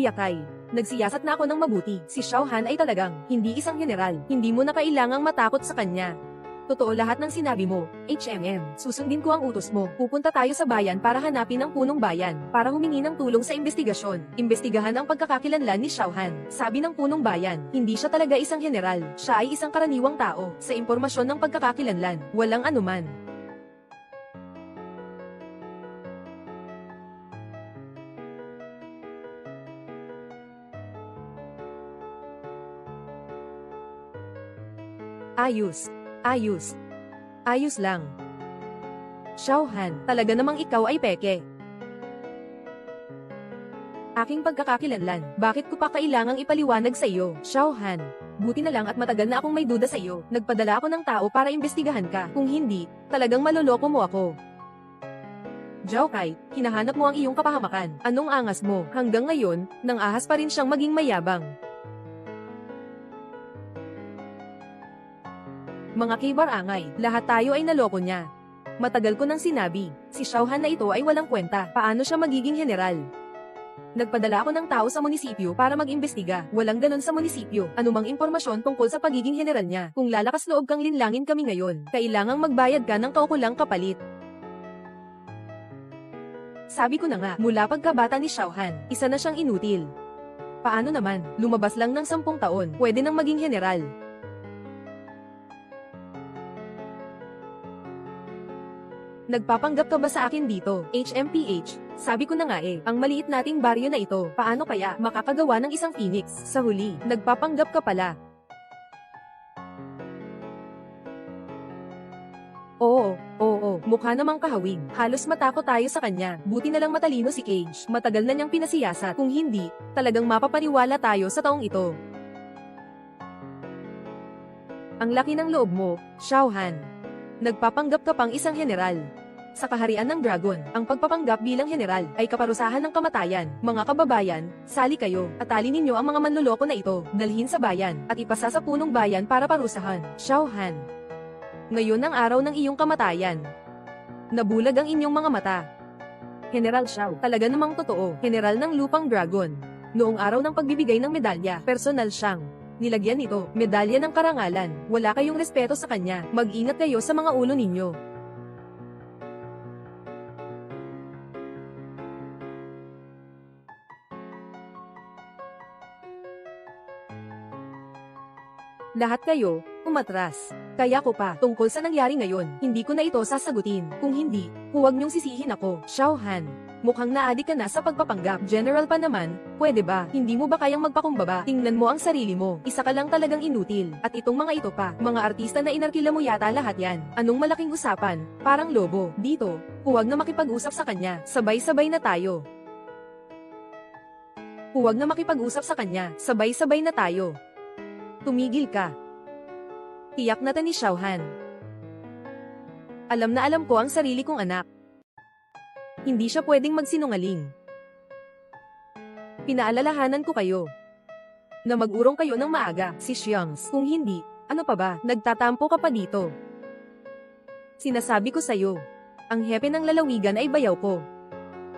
Kai, nagsiyasat na ako ng mabuti. Si Xiaohan ay talagang hindi isang general. Hindi mo na kailangang matakot sa kanya. Totoo lahat ng sinabi mo, HMM. Susundin ko ang utos mo. Pupunta tayo sa bayan para hanapin ang punong bayan, para humingi ng tulong sa investigasyon. Imbestigahan ang pagkakakilanlan ni Xiaohan. Sabi ng punong bayan, hindi siya talaga isang general. Siya ay isang karaniwang tao. Sa impormasyon ng pagkakakilanlan, walang anuman. Ayos lang. Xiaohan, talaga namang ikaw ay peke. Aking pagkakakilanlan, bakit ko pa kailangang ipaliwanag sa iyo? Xiaohan, buti na lang at matagal na akong may duda sa iyo. Nagpadala ako ng tao para imbestigahan ka. Kung hindi, talagang maloloko mo ako. Zhao Kai, hinahanap mo ang iyong kapahamakan. Anong angas mo? Hanggang ngayon, nang ahas pa rin siyang maging mayabang. Mga kibarangay, lahat tayo ay naloko niya. Matagal ko nang sinabi, si Xiaohan na ito ay walang kwenta. Paano siya magiging general? Nagpadala ako ng tao sa munisipyo para mag-imbestiga. Walang ganon sa munisipyo. Anumang impormasyon tungkol sa pagiging general niya. Kung lalakas loob kang linlangin kami ngayon, kailangang magbayad ka ng kaukulang kapalit. Sabi ko na nga, mula pagkabata ni Xiaohan, isa na siyang inutil. Paano naman, lumabas lang ng 10 taon, pwede nang maging general. Nagpapanggap ka ba sa akin dito, HMPH? Sabi ko na nga ang maliit nating baryo na ito, paano kaya makakagawa ng isang phoenix? Sa huli, nagpapanggap ka pala. Oo, mukha namang kahawig. Halos matakot tayo sa kanya. Buti na lang matalino si Cage. Matagal na niyang pinasiyasat. Kung hindi, talagang mapapaniwala tayo sa taong ito. Ang laki ng loob mo, Xiaohan. Nagpapanggap ka pang isang general. Sa kaharian ng dragon, ang pagpapanggap bilang general ay kaparusahan ng kamatayan. Mga kababayan, sali kayo, at alin ninyo ang mga manloloko na ito, dalhin sa bayan, at ipasa sa punong bayan para parusahan. Xiaohan. Ngayon ang araw ng iyong kamatayan. Nabulag ang inyong mga mata. General Xiao, talaga namang totoo, general ng lupang dragon. Noong araw ng pagbibigay ng medalya, personal siyang nilagyan nito, medalya ng karangalan. Wala kayong respeto sa kanya. Mag-ingat kayo sa mga ulo ninyo. Lahat kayo, umatras. Kaya ko pa, tungkol sa nangyari ngayon, hindi ko na ito sasagutin. Kung hindi, huwag niyong sisihin ako. Xiaohan, mukhang naadik ka na sa pagpapanggap. General pa naman, pwede ba? Hindi mo ba kayang magpakumbaba? Tingnan mo ang sarili mo. Isa ka lang talagang inutil. At itong mga ito pa, mga artista na inarkila mo yata lahat yan. Anong malaking usapan? Parang lobo. Dito, huwag na makipag-usap sa kanya. Sabay-sabay na tayo. Huwag na makipag-usap sa kanya. Sabay-sabay na tayo. Tumigil ka. Tiyak na ni Xiaohan. Alam na alam ko ang sarili kong anak. Hindi siya pwedeng magsinungaling. Pinaalalahanan ko kayo na mag-urong kayo ng maaga, si Xiangs. Kung hindi, ano pa ba, nagtatampo ka pa dito. Sinasabi ko sa'yo, ang hepe ng lalawigan ay bayaw ko.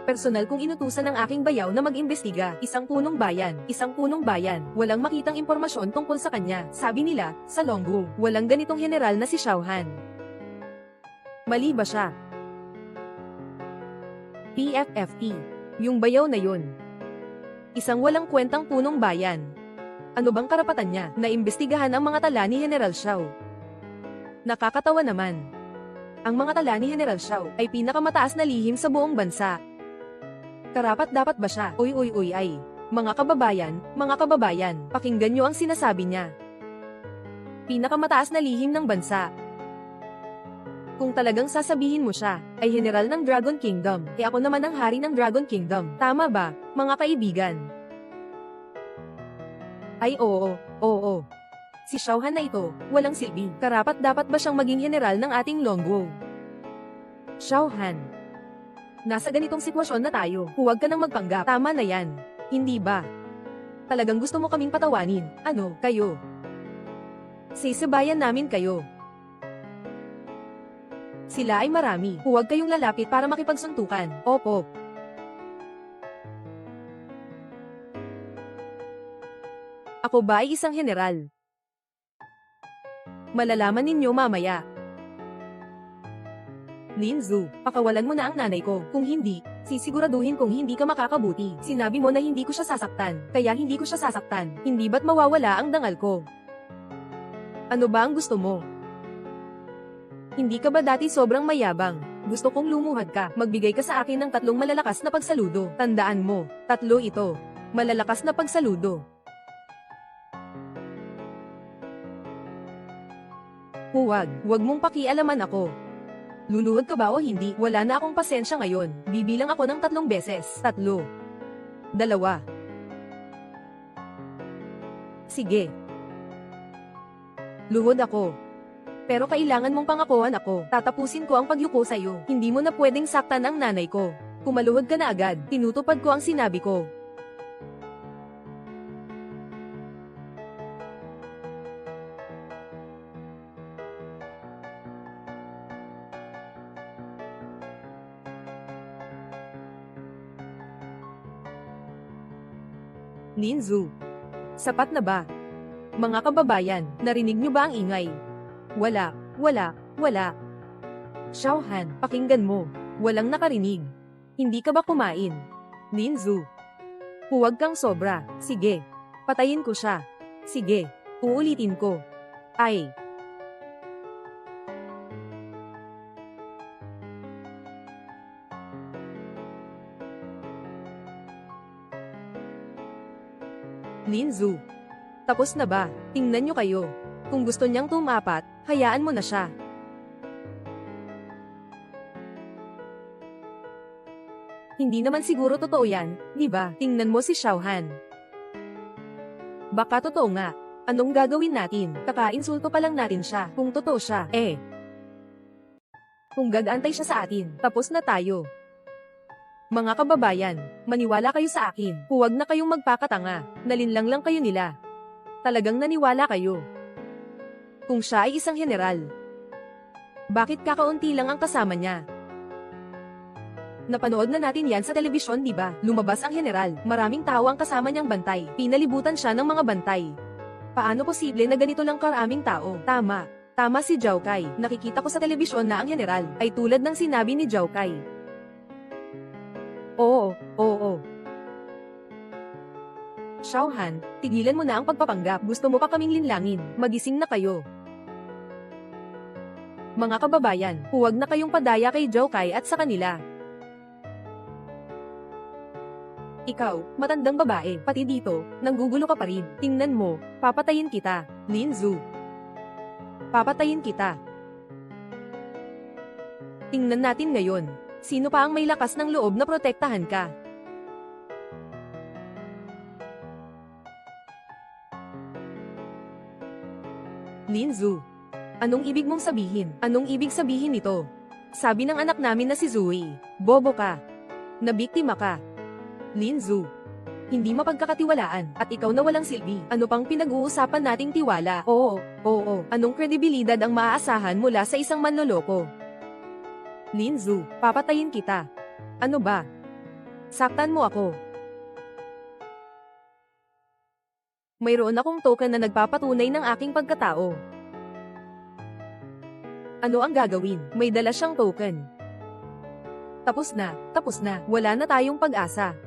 Personal kong inutusan ng aking bayaw na mag-imbestiga, isang punong bayan, walang makitang impormasyon tungkol sa kanya. Sabi nila, sa Longgu, walang ganitong general na si Xiaohan. Mali ba siya? PFFE. Yung bayaw na yun. Isang walang kwentang punong bayan. Ano bang karapatan niya na imbestigahan ang mga tala ni General Xiao? Nakakatawa naman. Ang mga tala ni General Xiao ay pinakamataas na lihim sa buong bansa. Karapat-dapat ba siya? Uy ay. Mga kababayan, pakinggan niyo ang sinasabi niya. Pinakamataas na lihim ng bansa. Kung talagang sasabihin mo siya, ay general ng Dragon Kingdom, ako naman ang hari ng Dragon Kingdom. Tama ba, mga kaibigan? Ay oo. Si Xiao Han na ito, walang silbi. Karapat-dapat ba siyang maging general ng ating Longguo? Xiao Han. Nasa ganitong sitwasyon na tayo, huwag ka nang magpanggap. Tama na yan. Hindi ba? Talagang gusto mo kaming patawanin, kayo? Sisibayan namin kayo. Sila ay marami, huwag kayong lalapit para makipagsuntukan. Opo. Ako ba ay isang general? Malalaman ninyo mamaya. Lin Zhu, pakawalan mo na ang nanay ko. Kung hindi, sisiguraduhin kong hindi ka makakabuti. Sinabi mo na hindi ko siya sasaktan, kaya hindi ko siya sasaktan. Hindi ba't mawawala ang dangal ko? Ano ba ang gusto mo? Hindi ka ba dati sobrang mayabang? Gusto kong lumuhad ka. Magbigay ka sa akin ng 3 malalakas na pagsaludo. Tandaan mo, 3 ito. Malalakas na pagsaludo. Huwag mong pakialaman ako. Luluhod ka ba o hindi? Wala na akong pasensya ngayon. Bibilang ako ng 3 beses. 3. 2. Sige. Luhod ako. Pero kailangan mong pangakuan ako. Tatapusin ko ang pagyuko sa'yo. Hindi mo na pwedeng saktan ang nanay ko. Kumaluhod ka na agad. Tinutupad ko ang sinabi ko. Lin Zhu. Sapat na ba? Mga kababayan, narinig niyo ba ang ingay? Wala. Xiao Han, pakinggan mo. Walang nakarinig. Hindi ka ba kumain? Lin Zhu. Huwag kang sobra. Sige. Patayin ko siya. Sige. Uulitin ko. Ay. Lin Zhu. Tapos na ba? Tingnan niyo kayo. Kung gusto niyang tumapat, hayaan mo na siya. Hindi naman siguro totoo yan, di ba? Tingnan mo si Xiao Han. Baka totoo nga. Anong gagawin natin? Kakainsulto pa lang natin siya. Kung totoo siya, kung gagantay siya sa atin, tapos na tayo. Mga kababayan, maniwala kayo sa akin. Huwag na kayong magpakatanga. Nalinlang lang kayo nila. Talagang naniwala kayo. Kung siya ay isang general, bakit kakaunti lang ang kasama niya? Napanood na natin yan sa telebisyon, di ba? Lumabas ang general, maraming tao ang kasama niyang bantay. Pinalibutan siya ng mga bantay. Paano posible na ganito lang karaming tao? Tama si Zhao Kai. Nakikita ko sa telebisyon na ang general ay tulad ng sinabi ni Zhao Kai. Oo. Xiao Han, tigilan mo na ang pagpapanggap. Gusto mo pa kaming linlangin. Magising na kayo. Mga kababayan, huwag na kayong padaya kay Zhao Kai at sa kanila. Ikaw, matandang babae, pati dito, nanggugulo ka pa rin. Tingnan mo, papatayin kita, Lin Zhu. Papatayin kita. Tingnan natin ngayon, sino pa ang may lakas ng loob na protektahan ka? Lin Zhu. Anong ibig mong sabihin? Anong ibig sabihin nito? Sabi ng anak namin na si Zui, bobo ka. Nabiktima ka. Lin Zhu. Hindi mapagkakatiwalaan, at ikaw na walang silbi. Ano pang pinag-uusapan nating tiwala? Oo. Anong kredibilidad ang maaasahan mula sa isang manloloko? Lin Zhu, papatayin kita. Ano ba? Saktan mo ako. Mayroon akong token na nagpapatunay ng aking pagkatao. Ano ang gagawin? May dala siyang token. Tapos na, tapos na. Wala na tayong pag-asa.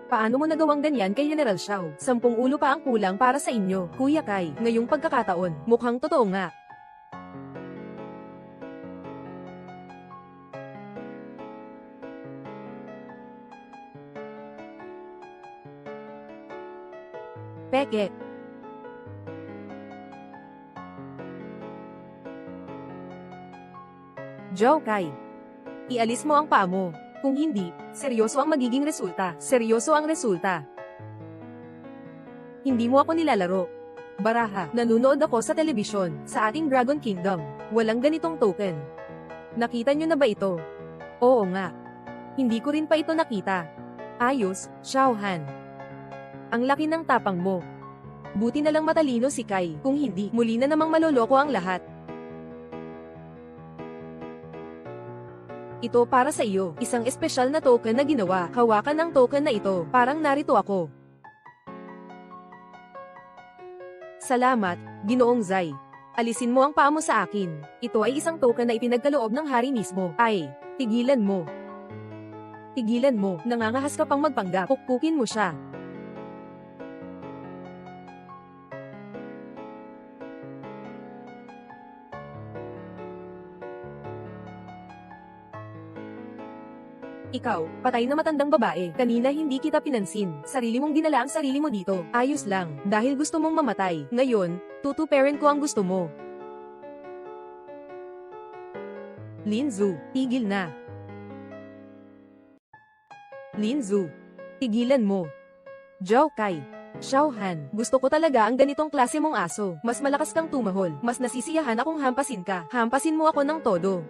Paano mo nagawang ganyan kay General Xiao? 10 ulo pa ang kulang para sa inyo, Kuya Kai. Ngayong pagkakataon, mukhang totoo nga. Peke. Zhao Kai. Ialis mo ang paa mo. Kung hindi, seryoso ang magiging resulta. Seryoso ang resulta. Hindi mo ako nilalaro. Baraha, nanunood ako sa telebisyon, sa ating Dragon Kingdom. Walang ganitong token. Nakita nyo na ba ito? Oo nga. Hindi ko rin pa ito nakita. Ayos, Xiao Han. Ang laki ng tapang mo. Buti na lang matalino si Kai. Kung hindi, muli na namang maloloko ang lahat. Ito para sa iyo, isang espesyal na token na ginawa. Hawakan ang token na ito, parang narito ako. Salamat, Ginoong Zai. Alisin mo ang paa mo sa akin. Ito ay isang token na ipinagkaloob ng hari mismo. Ay, tigilan mo. Tigilan mo, nangangahas ka pang magpanggap. Pukpukin mo siya. Ikaw, patay na matandang babae. Kanina hindi kita pinansin. Sarili mong dinala ang sarili mo dito. Ayos lang, dahil gusto mong mamatay. Ngayon, tutu-parent ko ang gusto mo. Lin Zhu, tigil na. Lin Zhu, tigilan mo. Zhao Kai, Xiao Han, gusto ko talaga ang ganitong klase mong aso. Mas malakas kang tumahol. Mas nasisiyahan akong hampasin ka. Hampasin mo ako ng todo.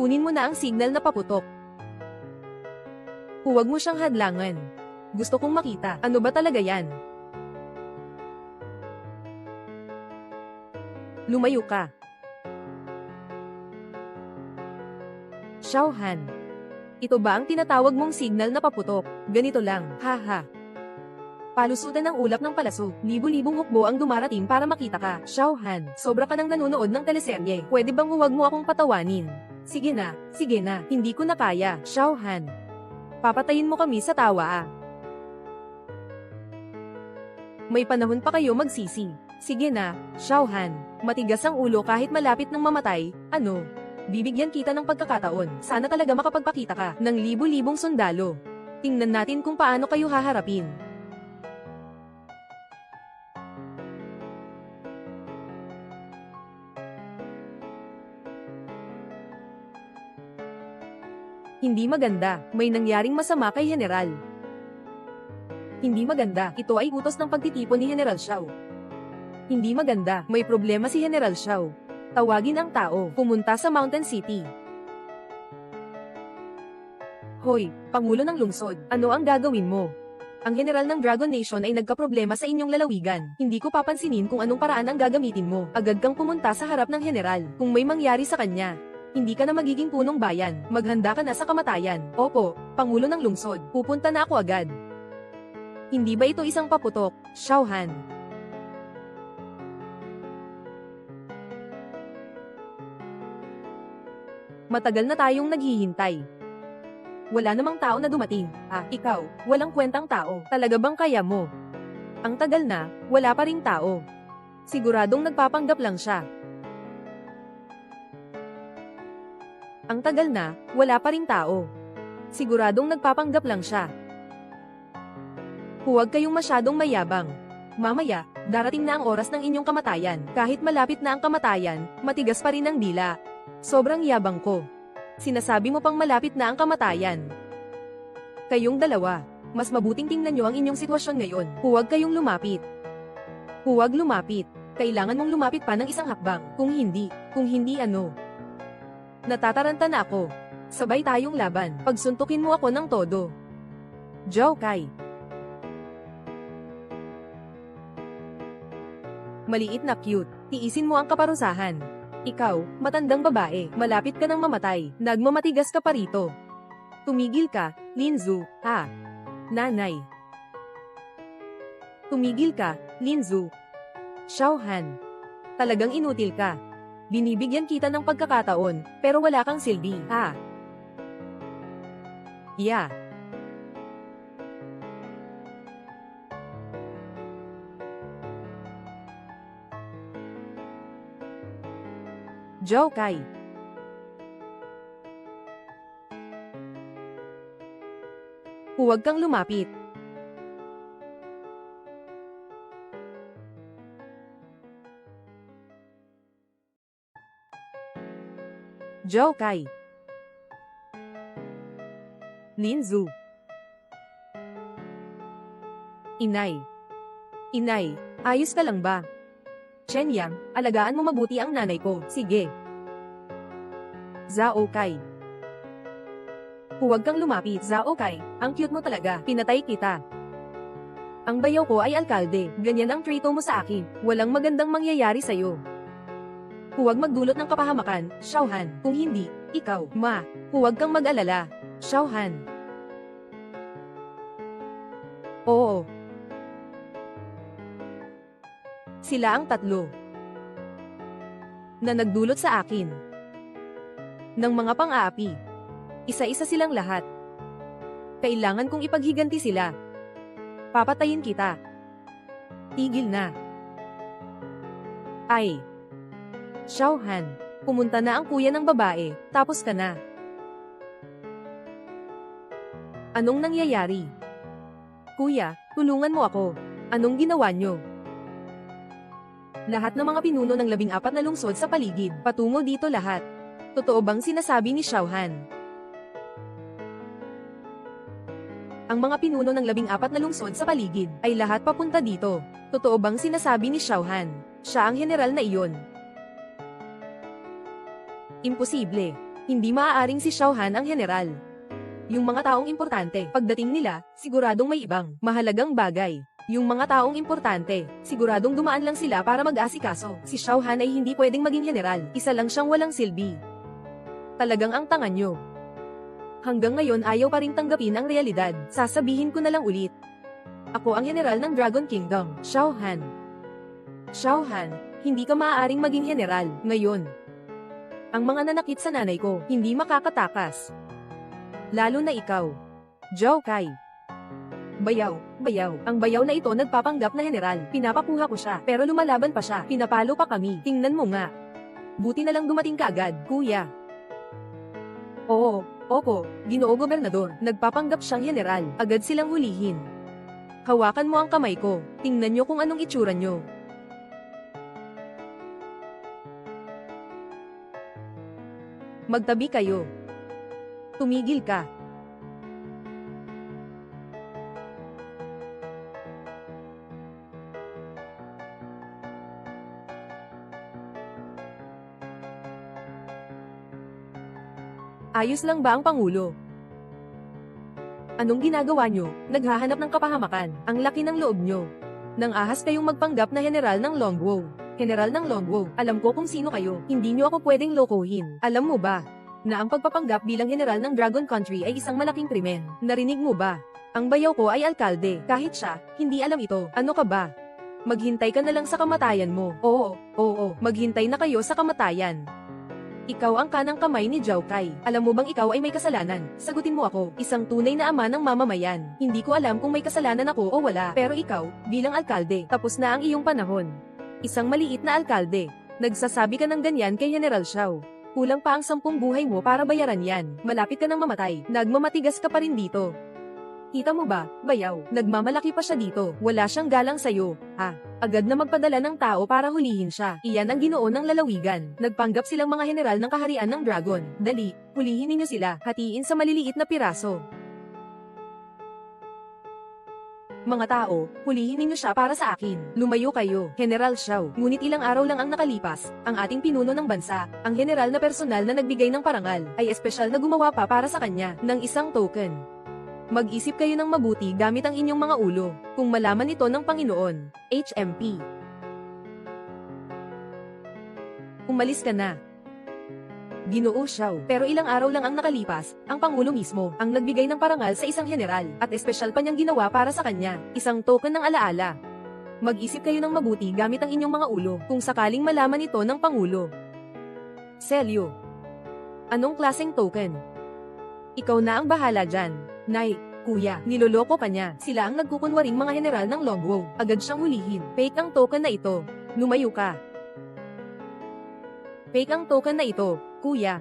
Kunin mo na ang signal na paputok. Huwag mo siyang hadlangan. Gusto kong makita, ano ba talaga yan? Lumayo ka. Xiao Han. Ito ba ang tinatawag mong signal na paputok? Ganito lang, haha. Palusutan ng ulap ng palaso. Libo-libong hukbo ang dumarating para makita ka. Xiao Han, sobra ka nang nanonood ng teleserye. Pwede bang huwag mo akong patawanin? Sige na, hindi ko na kaya, Xiao Han. Papatayin mo kami sa tawa ah. May panahon pa kayo magsisi. Sige na, Xiao Han, matigas ang ulo kahit malapit ng mamatay, ano? Bibigyan kita ng pagkakataon, sana talaga makapagpakita ka ng libo-libong sundalo. Tingnan natin kung paano kayo haharapin. Hindi maganda, may nangyaring masama kay General. Hindi maganda, ito ay utos ng pagtitipon ni General Xiao. Hindi maganda, may problema si General Xiao. Tawagin ang tao, pumunta sa Mountain City. Hoy, Pangulo ng Lungsod, ano ang gagawin mo? Ang General ng Dragon Nation ay nagkaproblema sa inyong lalawigan. Hindi ko papansinin kung anong paraan ang gagamitin mo. Agad kang pumunta sa harap ng General, kung may mangyari sa kanya. Hindi ka na magiging punong bayan, maghanda ka na sa kamatayan. Opo, Pangulo ng Lungsod, pupunta na ako agad. Hindi ba ito isang paputok, Xiao Han? Matagal na tayong naghihintay. Wala namang tao na dumating. Ah, ikaw, walang kwentang tao. Talaga bang kaya mo? Ang tagal na, wala pa ring tao. Siguradong nagpapanggap lang siya. Ang tagal na, wala pa ring tao. Siguradong nagpapanggap lang siya. Huwag kayong masyadong mayabang. Mamaya, darating na ang oras ng inyong kamatayan. Kahit malapit na ang kamatayan, matigas pa rin ang dila. Sobrang yabang ko. Sinasabi mo pang malapit na ang kamatayan. Kayong dalawa, mas mabuting tingnan nyo ang inyong sitwasyon ngayon. Huwag kayong lumapit. Huwag lumapit. Kailangan mong lumapit pa ng isang hakbang. Kung hindi ano. Natataranta na ako. Sabay tayong laban. Pagsuntukin mo ako ng todo. Zhao Kai. Maliit na cute. Tiisin mo ang kaparusahan. Ikaw, matandang babae, malapit ka ng mamatay. Nagmamatigas ka pa rito. Tumigil ka, Linzu, ha? Nanay. Tumigil ka, Linzu. Xiaohan. Talagang inutil ka. Binibigyan kita ng pagkakataon, pero wala kang silbi, ha? Yeah. Zhao Kai. Huwag kang lumapit. Zhao Kai. Linzu. Inay. Inay, ayos ka lang ba? Chen Yang, alagaan mo mabuti ang nanay ko, sige. Zhao Kai. Huwag kang lumapit, Zhao Kai, ang cute mo talaga, pinatay kita. Ang bayaw ko ay alkalde, ganyan ang trito mo sa akin, walang magandang mangyayari sa'yo. Huwag magdulot ng kapahamakan, Xiaohan, kung hindi, ikaw, ma, huwag kang mag-alala, Xiaohan. Oo. Sila ang tatlo na nagdulot sa akin ng mga pang-aapi. Isa-isa silang lahat. Kailangan kong ipaghiganti sila. Papatayin kita. Tigil na. Ay. Xiaohan, pumunta na ang kuya ng babae, tapos ka na. Anong nangyayari? Kuya, tulungan mo ako. Anong ginawa nyo? Lahat ng mga pinuno ng 14 na lungsod sa paligid, patungo dito lahat. Totoo bang sinasabi ni Xiaohan? Ang mga pinuno ng 14 na lungsod sa paligid, ay lahat papunta dito. Totoo bang sinasabi ni Xiaohan? Siya ang general na iyon. Imposible. Hindi maaaring si Xiaohan ang general. Yung mga taong importante, pagdating nila, siguradong may ibang, mahalagang bagay. Yung mga taong importante, siguradong dumaan lang sila para mag-asikaso. Si Xiaohan ay hindi pwedeng maging general, isa lang siyang walang silbi. Talagang ang tanga nyo. Hanggang ngayon ayaw pa rin tanggapin ang realidad, sasabihin ko na lang ulit. Ako ang general ng Dragon Kingdom, Xiaohan. Xiaohan, hindi ka maaaring maging general, ngayon. Ang mga nanakit sa nanay ko, hindi makakatakas. Lalo na ikaw. Zhao Kai. Bayaw, bayaw. Ang bayaw na ito nagpapanggap na general. Pinapakuha ko siya, pero lumalaban pa siya. Pinapalo pa kami. Tingnan mo nga. Buti na lang dumating ka agad, kuya. Oo, opo, Ginoo Gobernador. Nagpapanggap siyang general. Agad silang hulihin. Hawakan mo ang kamay ko. Tingnan nyo kung anong itsura nyo. Magtabi kayo. Tumigil ka. Ayos lang ba ang Pangulo? Anong ginagawa nyo? Naghahanap ng kapahamakan. Ang laki ng loob nyo. Nang ahas kayong magpanggap na general ng Longwo. General ng Longwo, alam ko kung sino kayo. Hindi nyo ako pwedeng lokohin. Alam mo ba na ang pagpapanggap bilang general ng Dragon Country ay isang malaking krimen? Narinig mo ba? Ang bayaw ko ay alkalde. Kahit siya, hindi alam ito. Ano ka ba? Maghintay ka na lang sa kamatayan mo. Oo, maghintay na kayo sa kamatayan. Ikaw ang kanang kamay ni Zhao Kai. Alam mo bang ikaw ay may kasalanan? Sagutin mo ako, isang tunay na ama ng mamamayan. Hindi ko alam kung may kasalanan ako o wala. Pero ikaw, bilang alkalde, tapos na ang iyong panahon. Isang maliit na alkalde. Nagsasabi ka ng ganyan kay General Xiao. Kulang pa ang 10 buhay mo para bayaran yan. Malapit ka nang mamatay. Nagmamatigas ka pa rin dito. Kita mo ba, bayaw? Nagmamalaki pa siya dito. Wala siyang galang sa'yo. Agad na magpadala ng tao para hulihin siya. Iyan ang Ginoo ng lalawigan. Nagpanggap silang mga general ng kaharian ng dragon. Dali, hulihin ninyo sila. Hatiin sa maliliit na piraso. Mga tao, hulihin ninyo siya para sa akin. Lumayo kayo, General Xiao. Ngunit ilang araw lang ang nakalipas, ang ating pinuno ng bansa, ang general na personal na nagbigay ng parangal, ay espesyal na gumawa pa para sa kanya, ng isang token. Mag-isip kayo ng mabuti gamit ang inyong mga ulo, kung malaman ito ng Panginoon, HMP. Umalis ka na. Ginoo Xiao. Pero ilang araw lang ang nakalipas, ang Pangulo mismo ang nagbigay ng parangal sa isang general, at espesyal pa niyang ginawa para sa kanya, isang token ng alaala. Mag-isip kayo ng mabuti gamit ang inyong mga ulo, kung sakaling malaman ito ng Pangulo. Selyo. Anong klaseng token? Ikaw na ang bahala dyan. Nay, kuya, niloloko ka niya. Sila ang nagkukunwaring mga general ng Longwo. Agad siyang hulihin. Fake ang token na ito. Lumayo ka. Fake ang token na ito, kuya.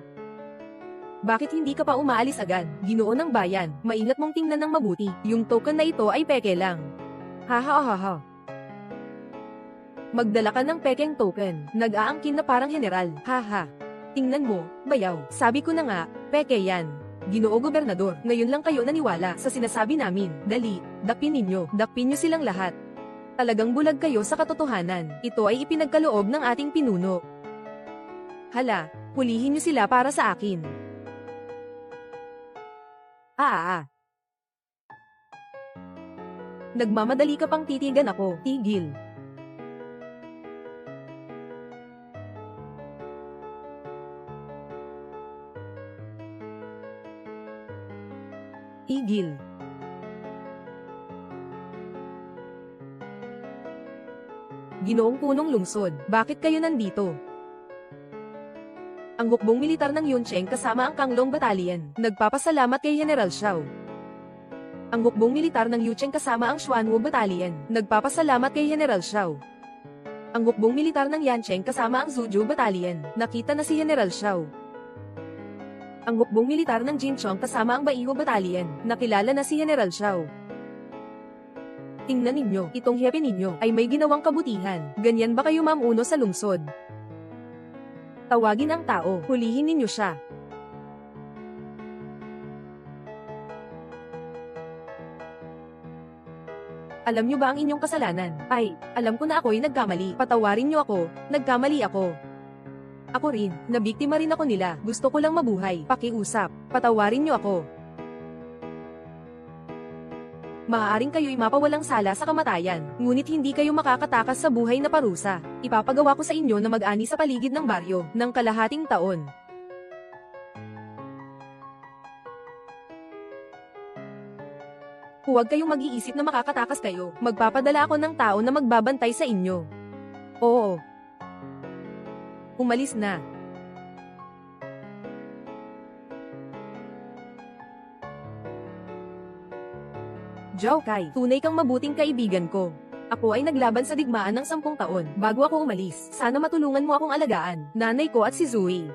Bakit hindi ka pa umaalis agad? Ginoo ng bayan, maingat mong tingnan ng mabuti. Yung token na ito ay peke lang. Hahahaha. Magdala ka ng pekeng token. Nag-aangkin na parang general. Haha. Tingnan mo, bayaw. Sabi ko na nga, peke yan. Ginoo Gobernador, ngayon lang kayo naniwala sa sinasabi namin. Dali, dakpin ninyo. Dakpin nyo silang lahat. Talagang bulag kayo sa katotohanan. Ito ay ipinagkaloob ng ating pinuno. Hala, hulihin niyo sila para sa akin. Nagmamadali ka pang titigan ako. Tigil. Tigil. Ginoong punong lungsod, bakit kayo nandito? Ang hukbong militar ng Yuncheng kasama ang Kanglong Battalion, nagpapasalamat kay General Xiao. Ang hukbong militar ng Yucheng kasama ang Xuanwu Battalion, nagpapasalamat kay General Xiao. Ang hukbong militar ng Yancheng kasama ang Zhuju Battalion, nakita na si General Xiao. Ang hukbong militar ng Jinchong kasama ang Baihu Battalion, nakilala na si General Xiao. Tingnan ninyo, itong hepe ninyo ay may ginawang kabutihan. Ganyan ba kayo mamuno sa lungsod? Tawagin ang tao, hulihin ninyo siya. Alam niyo ba ang inyong kasalanan? Ay, alam ko na ako'y nagkamali. Patawarin niyo ako, nagkamali ako. Ako rin, nabiktima rin ako nila. Gusto ko lang mabuhay. Pakiusap, patawarin niyo ako. Maaaring kayo'y mapawalang sala sa kamatayan, ngunit hindi kayo makakatakas sa buhay na parusa. Ipapagawa ko sa inyo na mag-ani sa paligid ng baryo, ng kalahating taon. Huwag kayong mag-iisip na makakatakas kayo, magpapadala ako ng tao na magbabantay sa inyo. Oo. Umalis na. Zhao Kai, tunay kang mabuting kaibigan ko. Ako ay naglaban sa digmaan ng 10 taon, bago ako umalis. Sana matulungan mo akong alagaan, nanay ko at si Zui.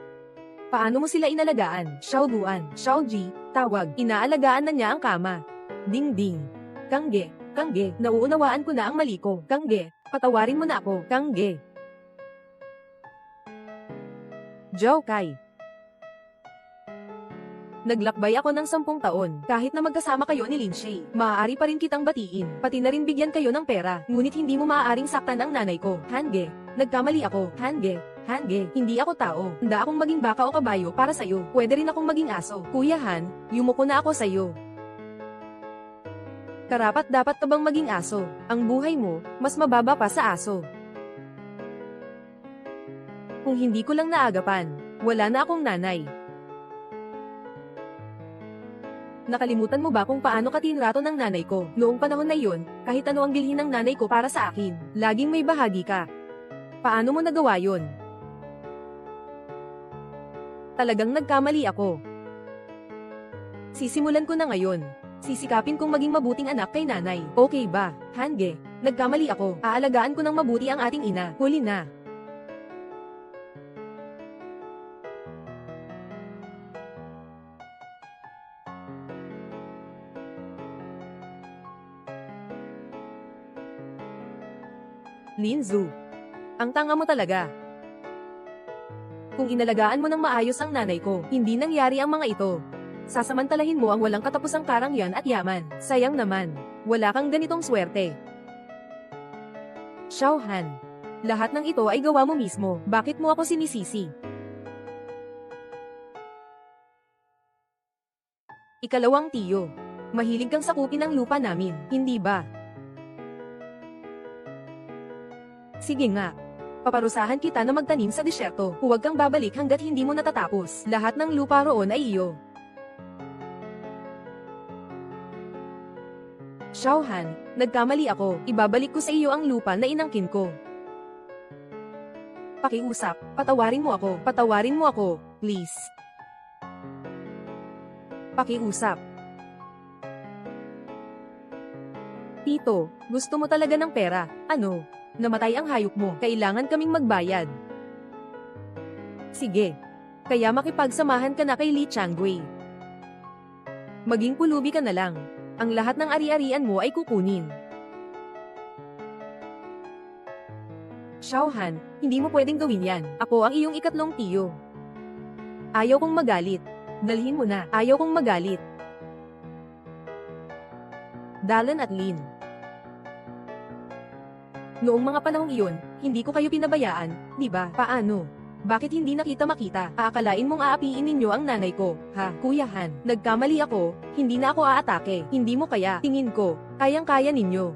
Paano mo sila inalagaan? Xiao Guan, Xiao Ji, tawag, inaalagaan na niya ang kama. Ding ding. Kangge, nauunawaan ko na ang mali ko. Kangge, patawarin mo na ako. Kangge. Zhao Kai. Naglakbay ako ng 10 taon, kahit na magkasama kayo ni Lin Shay. Maaari pa rin kitang batiin, pati na rin bigyan kayo ng pera, ngunit hindi mo maaaring saktan ang nanay ko. Hange, nagkamali ako. Hange, hindi ako tao. Handa akong maging baka o kabayo para sa'yo. Pwede rin akong maging aso. Kuya Han, yumuko na ako sa'yo. Karapat dapat ka bang maging aso? Ang buhay mo, mas mababa pa sa aso. Kung hindi ko lang naagapan, wala na akong nanay. Nakalimutan mo ba kung paano ka tinrato ng nanay ko? Noong panahon na iyon, kahit ano ang bilhin ng nanay ko para sa akin, laging may bahagi ka. Paano mo nagawa yon? Talagang nagkamali ako. Sisimulan ko na ngayon. Sisikapin kong maging mabuting anak kay nanay. Okay ba? Hange, nagkamali ako. Aalagaan ko ng mabuti ang ating ina. Huli na. Lin Zhu. Ang tanga mo talaga. Kung inalagaan mo ng maayos ang nanay ko, hindi nangyari ang mga ito. Sasamantalahin mo ang walang katapusang karangyan at yaman. Sayang naman. Wala kang ganitong swerte. Xiao Han. Lahat ng ito ay gawa mo mismo. Bakit mo ako sinisisi? Ikalawang tiyo. Mahilig kang sakupin ang lupa namin, hindi ba? Sige nga. Paparusahan kita na magtanim sa disyerto. Huwag kang babalik hanggat hindi mo natatapos. Lahat ng lupa roon ay iyo. Xiaohan, nagkamali ako. Ibabalik ko sa iyo ang lupa na inangkin ko. Pakiusap, patawarin mo ako. Patawarin mo ako, please. Pakiusap. Tito, gusto mo talaga ng pera? Ano? Namatay ang hayop mo. Kailangan kaming magbayad. Sige. Kaya makipagsamahan ka na kay Li Changwei. Maging pulubi ka na lang. Ang lahat ng ari-arian mo ay kukunin. Xiaohan, hindi mo pwedeng gawin yan. Ako ang iyong ikatlong tiyo. Ayaw kong magalit. Dalhin mo na. Ayaw kong magalit. Dalan at Lin. Noong mga panahong iyon, hindi ko kayo pinabayaan, di ba? Paano? Bakit hindi nakita-makita? Aakalain mong aapiin ninyo ang nanay ko, ha? Kuya Han, nagkamali ako, hindi na ako aatake. Hindi mo kaya, tingin ko, kayang-kaya ninyo.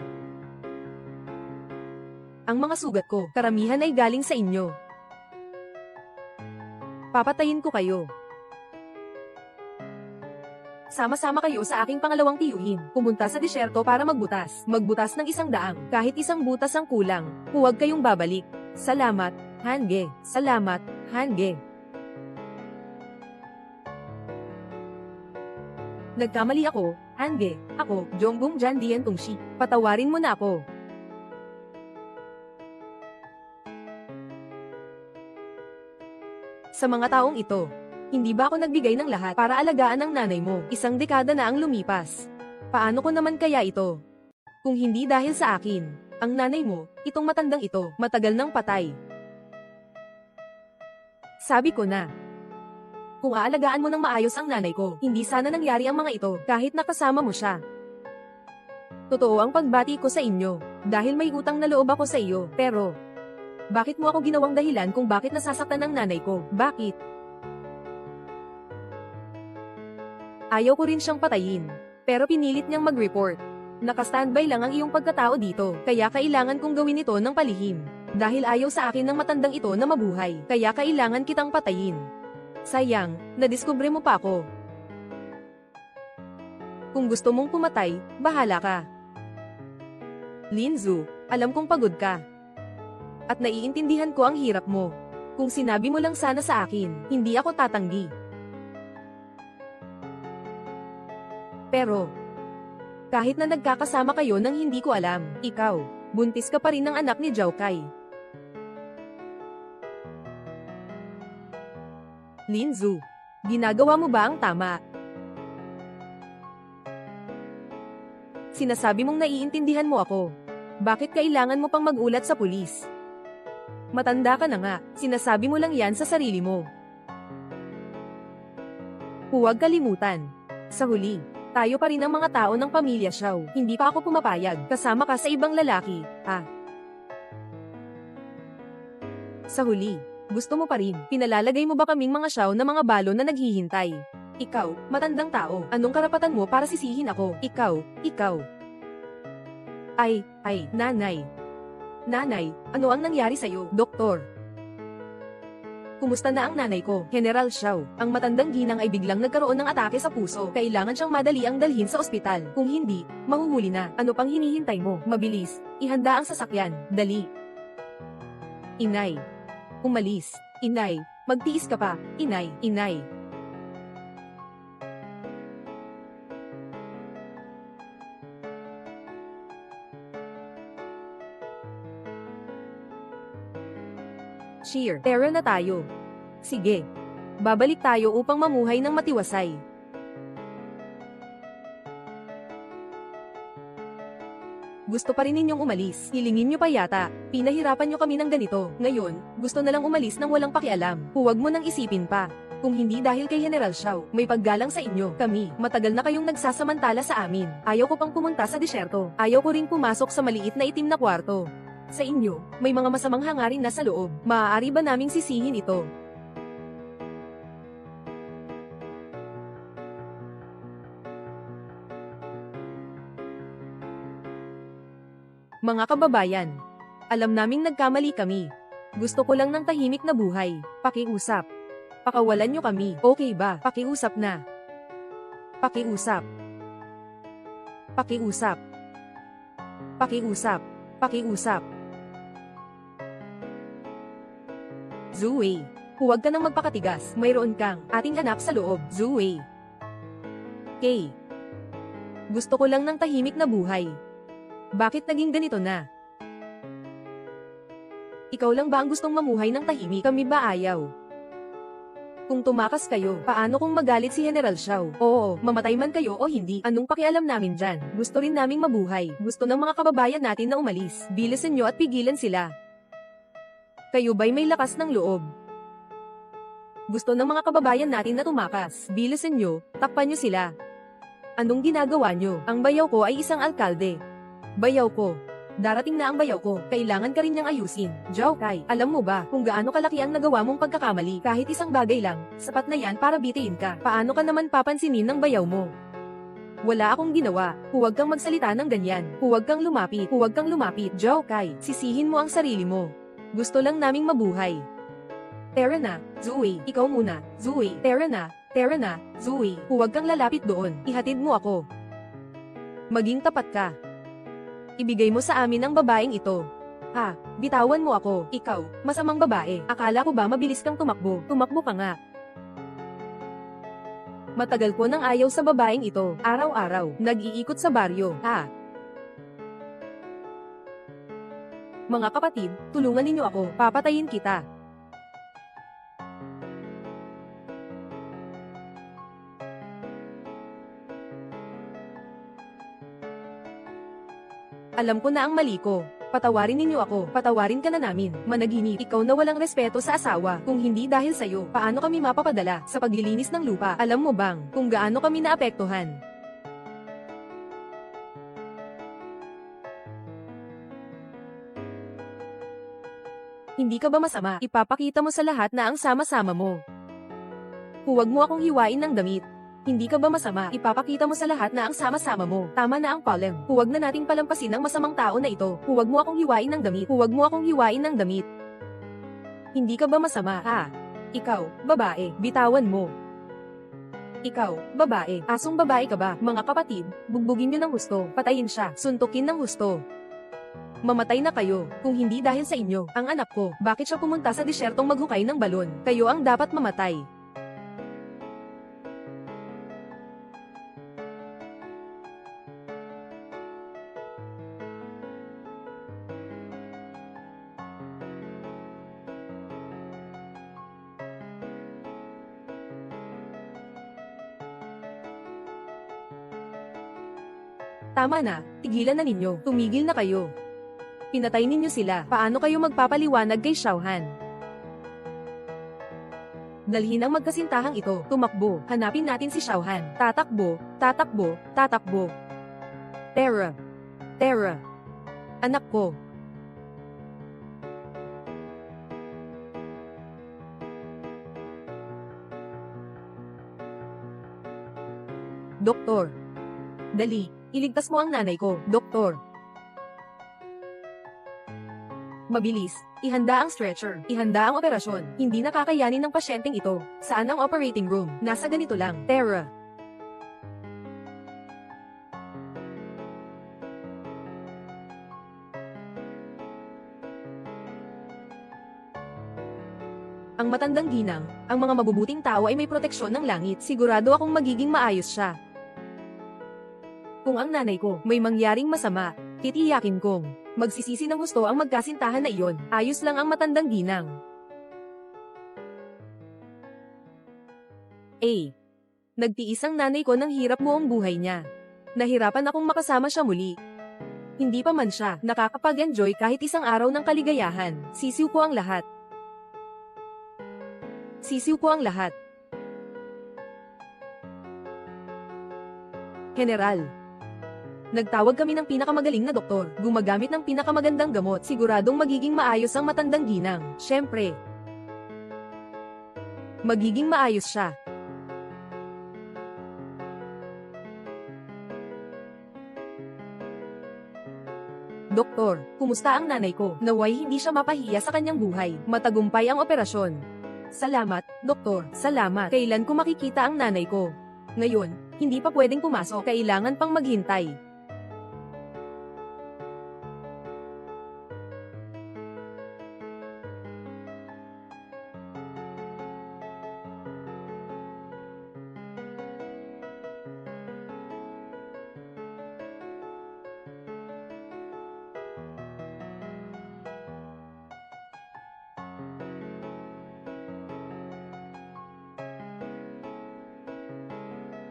Ang mga sugat ko, karamihan ay galing sa inyo. Papatayin ko kayo. Sama-sama kayo sa aking pangalawang tiyuhin. Pumunta sa disyerto para magbutas. Magbutas ng 100. Kahit isang butas ang kulang, huwag kayong babalik. Salamat, Hange. Salamat, Hange. Nagkamali ako, Hange. Ako, Jongbong Jandian Tungshi. Patawarin mo na ako. Sa mga taong ito, hindi ba ako nagbigay ng lahat para alagaan ang nanay mo? 1 dekada na ang lumipas. Paano ko naman kaya ito? Kung hindi dahil sa akin, ang nanay mo, itong matandang ito, matagal nang patay. Sabi ko na, kung aalagaan mo ng maayos ang nanay ko, hindi sana nangyari ang mga ito kahit nakasama mo siya. Totoo ang pagbati ko sa inyo, dahil may utang na loob ako sa iyo, pero bakit mo ako ginawang dahilan kung bakit nasasaktan ang nanay ko? Bakit? Ayaw ko rin siyang patayin, pero pinilit niyang mag-report. Naka-standby lang ang iyong pagkatao dito, kaya kailangan kong gawin ito ng palihim. Dahil ayaw sa akin ng matandang ito na mabuhay, kaya kailangan kitang patayin. Sayang, nadiskubre mo pa ako. Kung gusto mong pumatay, bahala ka. Linzu, alam kong pagod ka. At naiintindihan ko ang hirap mo. Kung sinabi mo lang sana sa akin, hindi ako tatanggi. Pero, kahit na nagkakasama kayo nang hindi ko alam, ikaw, buntis ka pa rin ng anak ni Zhao Kai. Linzu, ginagawa mo ba ang tama? Sinasabi mong naiintindihan mo ako. Bakit kailangan mo pang mag-ulat sa pulis? Matanda ka na nga, sinasabi mo lang yan sa sarili mo. Huwag kalimutan. Sa huli, tayo pa rin ang mga tao ng pamilya Xiao. Hindi pa ako pumapayag, kasama ka sa ibang lalaki, ha? Sa huli, gusto mo pa rin, pinalalagay mo ba kaming mga Xiao na mga balo na naghihintay? Ikaw, matandang tao, anong karapatan mo para sisihin ako? Ikaw. Ay, nanay. Nanay, ano ang nangyari sa'yo? Doktor. Kumusta na ang nanay ko? General Xiao, ang matandang ginang ay biglang nagkaroon ng atake sa puso. Kailangan siyang madali ang dalhin sa ospital. Kung hindi, mahuhuli na. Ano pang hinihintay mo? Mabilis. Ihanda ang sasakyan. Dali. Inay. Umalis. Inay. Magtiis ka pa. Inay. Cheer. Tara na tayo. Sige. Babalik tayo upang mamuhay ng matiwasay. Gusto pa rin ninyong umalis. Hilingin nyo pa yata. Pinahirapan nyo kami ng ganito. Ngayon, gusto na lang umalis nang walang pakialam. Huwag mo nang isipin pa. Kung hindi dahil kay General Xiao, may paggalang sa inyo. Kami, matagal na kayong nagsasamantala sa amin. Ayaw ko pang pumunta sa disyerto. Ayaw ko ring pumasok sa maliit na itim na kwarto. Sa inyo, may mga masamang hangarin na sa loob. Maaari ba naming sisihin ito? Mga kababayan, alam naming nagkamali kami. Gusto ko lang ng tahimik na buhay. Pakiusap. Pakawalan niyo kami. Okay ba? Pakiusap na. Pakiusap. Pakiusap. Pakiusap. Pakiusap. Zoe, huwag ka nang magpakatigas. Mayroon kang ating anak sa loob. Zoe. Kay. Gusto ko lang ng tahimik na buhay. Bakit naging ganito na? Ikaw lang ba ang gustong mamuhay ng tahimik? Kami ba ayaw? Kung tumakas kayo, paano kung magalit si General Xiao? Oo, mamatay man kayo o hindi, anong pakialam namin dyan? Gusto rin naming mabuhay. Gusto ng mga kababayan natin na umalis. Bilisan nyo at pigilan sila. Kayo ba'y may lakas ng loob? Gusto ng mga kababayan natin na tumakas. Bilisan nyo, takpan nyo sila. Anong ginagawa nyo? Ang bayaw ko ay isang alkalde. Bayaw ko. Darating na ang bayaw ko, kailangan ka rin niyang ayusin. Zhao Kai, alam mo ba kung gaano kalaki ang nagawa mong pagkakamali? Kahit isang bagay lang, sapat na yan para bitiin ka. Paano ka naman papansinin ng bayaw mo? Wala akong ginawa. Huwag kang magsalita ng ganyan. Huwag kang lumapit. Huwag kang lumapit. Zhao Kai, sisihin mo ang sarili mo. Gusto lang naming mabuhay. Tara na, Zoe. Ikaw muna, Zoe. Tara na, Zoe. Huwag kang lalapit doon. Ihatid mo ako. Maging tapat ka. Ibigay mo sa amin ang babaeng ito. Ha, bitawan mo ako. Ikaw, masamang babae. Akala ko ba mabilis kang tumakbo? Tumakbo ka nga. Matagal ko nang ayaw sa babaeng ito. Araw-araw, nag-iikot sa baryo. Ha? Mga kapatid, tulungan ninyo ako. Papatayin kita. Alam ko na ang mali ko. Patawarin ninyo ako. Patawarin ka na namin. Managinip. Ikaw na walang respeto sa asawa. Kung hindi dahil sa'yo, paano kami mapapadala sa paglilinis ng lupa? Alam mo bang kung gaano kami naapektuhan? Hindi ka ba masama? Ipapakita mo sa lahat na ang sama-sama mo. Huwag mo akong hiwain ng damit. Hindi ka ba masama? Ipapakita mo sa lahat na ang sama-sama mo. Tama na ang palem. Huwag na nating palampasin ang masamang tao na ito. Huwag mo akong hiwain ng damit. Huwag mo akong hiwain ng damit. Hindi ka ba masama? Ha? Ikaw, babae, bitawan mo. Ikaw, babae, asong babae ka ba? Mga kapatid, bugbugin niyo ng gusto. Patayin siya. Suntukin ng gusto. Mamatay na kayo, kung hindi dahil sa inyo. Ang anak ko, bakit siya pumunta sa disyertong maghukay ng balon? Kayo ang dapat mamatay. Tama na, tigilan na ninyo. Tumigil na kayo. Pinatay ninyo sila. Paano kayo magpapaliwanag kay Xiaohan? Dalhin ang magkasintahang ito. Tumakbo. Hanapin natin si Xiaohan. Tatakbo, tatakbo, tatakbo. Tara. Tara. Anak ko. Doktor. Dali. Iligtas mo ang nanay ko, doktor. Mabilis. Ihanda ang stretcher. Ihanda ang operasyon. Hindi nakakayanin ng pasyenteng ito. Saan ang operating room? Nasa ganito lang. Tara. Ang matandang ginang, ang mga mabubuting tao ay may proteksyon ng langit. Sigurado akong magiging maayos siya. Kung ang nanay ko may mangyaring masama, titiyakin kong magsisisi ng gusto ang magkasintahan na iyon. Ayos lang ang matandang ginang. Nagtiis ang nanay ko ng hirap buong buhay niya. Nahirapan akong makasama siya muli. Hindi pa man siya nakakapag-enjoy kahit isang araw ng kaligayahan. Sisiw ko ang lahat. Sisiw ko ang lahat. General. Nagtawag kami ng pinakamagaling na doktor, gumagamit ng pinakamagandang gamot, siguradong magiging maayos ang matandang ginang. Siyempre. Magiging maayos siya. Doktor, kumusta ang nanay ko? Naway hindi siya mapahiya sa kanyang buhay. Matagumpay ang operasyon. Salamat, Doktor. Salamat. Kailan ko makikita ang nanay ko? Ngayon, hindi pa pwedeng pumasok. Kailangan pang maghintay.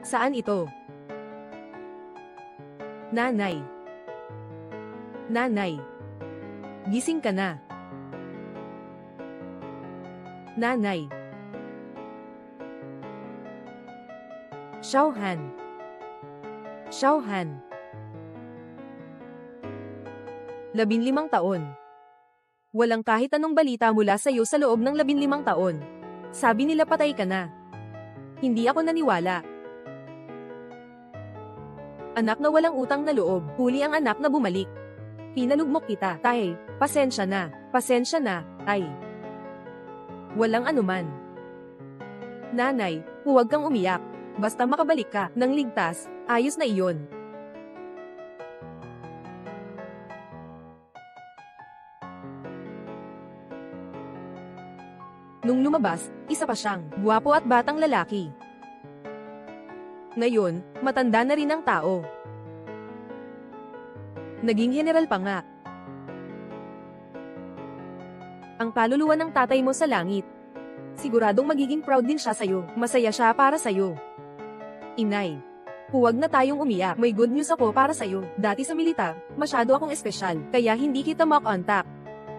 Saan ito? Nanay. Nanay. Gising ka na. Nanay. Xiaohan. Xiaohan. 15 taon. Walang kahit anong balita mula sa iyo sa loob ng 15 taon. Sabi nila patay ka na. Hindi ako naniwala. Anak na walang utang na loob, huli ang anak na bumalik. Pinalugmok kita, tay. Pasensya na. Pasensya na, tay. Walang anuman. Nanay, huwag kang umiyak. Basta makabalik ka ng ligtas, ayos na iyon. Nung lumabas, isa pa siyang gwapo at batang lalaki. Ngayon, matanda na rin ang tao. Naging general pa nga. Ang kaluluwa ng tatay mo sa langit. Siguradong magiging proud din siya sa'yo. Masaya siya para sa'yo. Inay, huwag na tayong umiyak. May good news ako para sa'yo. Dati sa militar, masyado akong espesyal, kaya hindi kita makontak.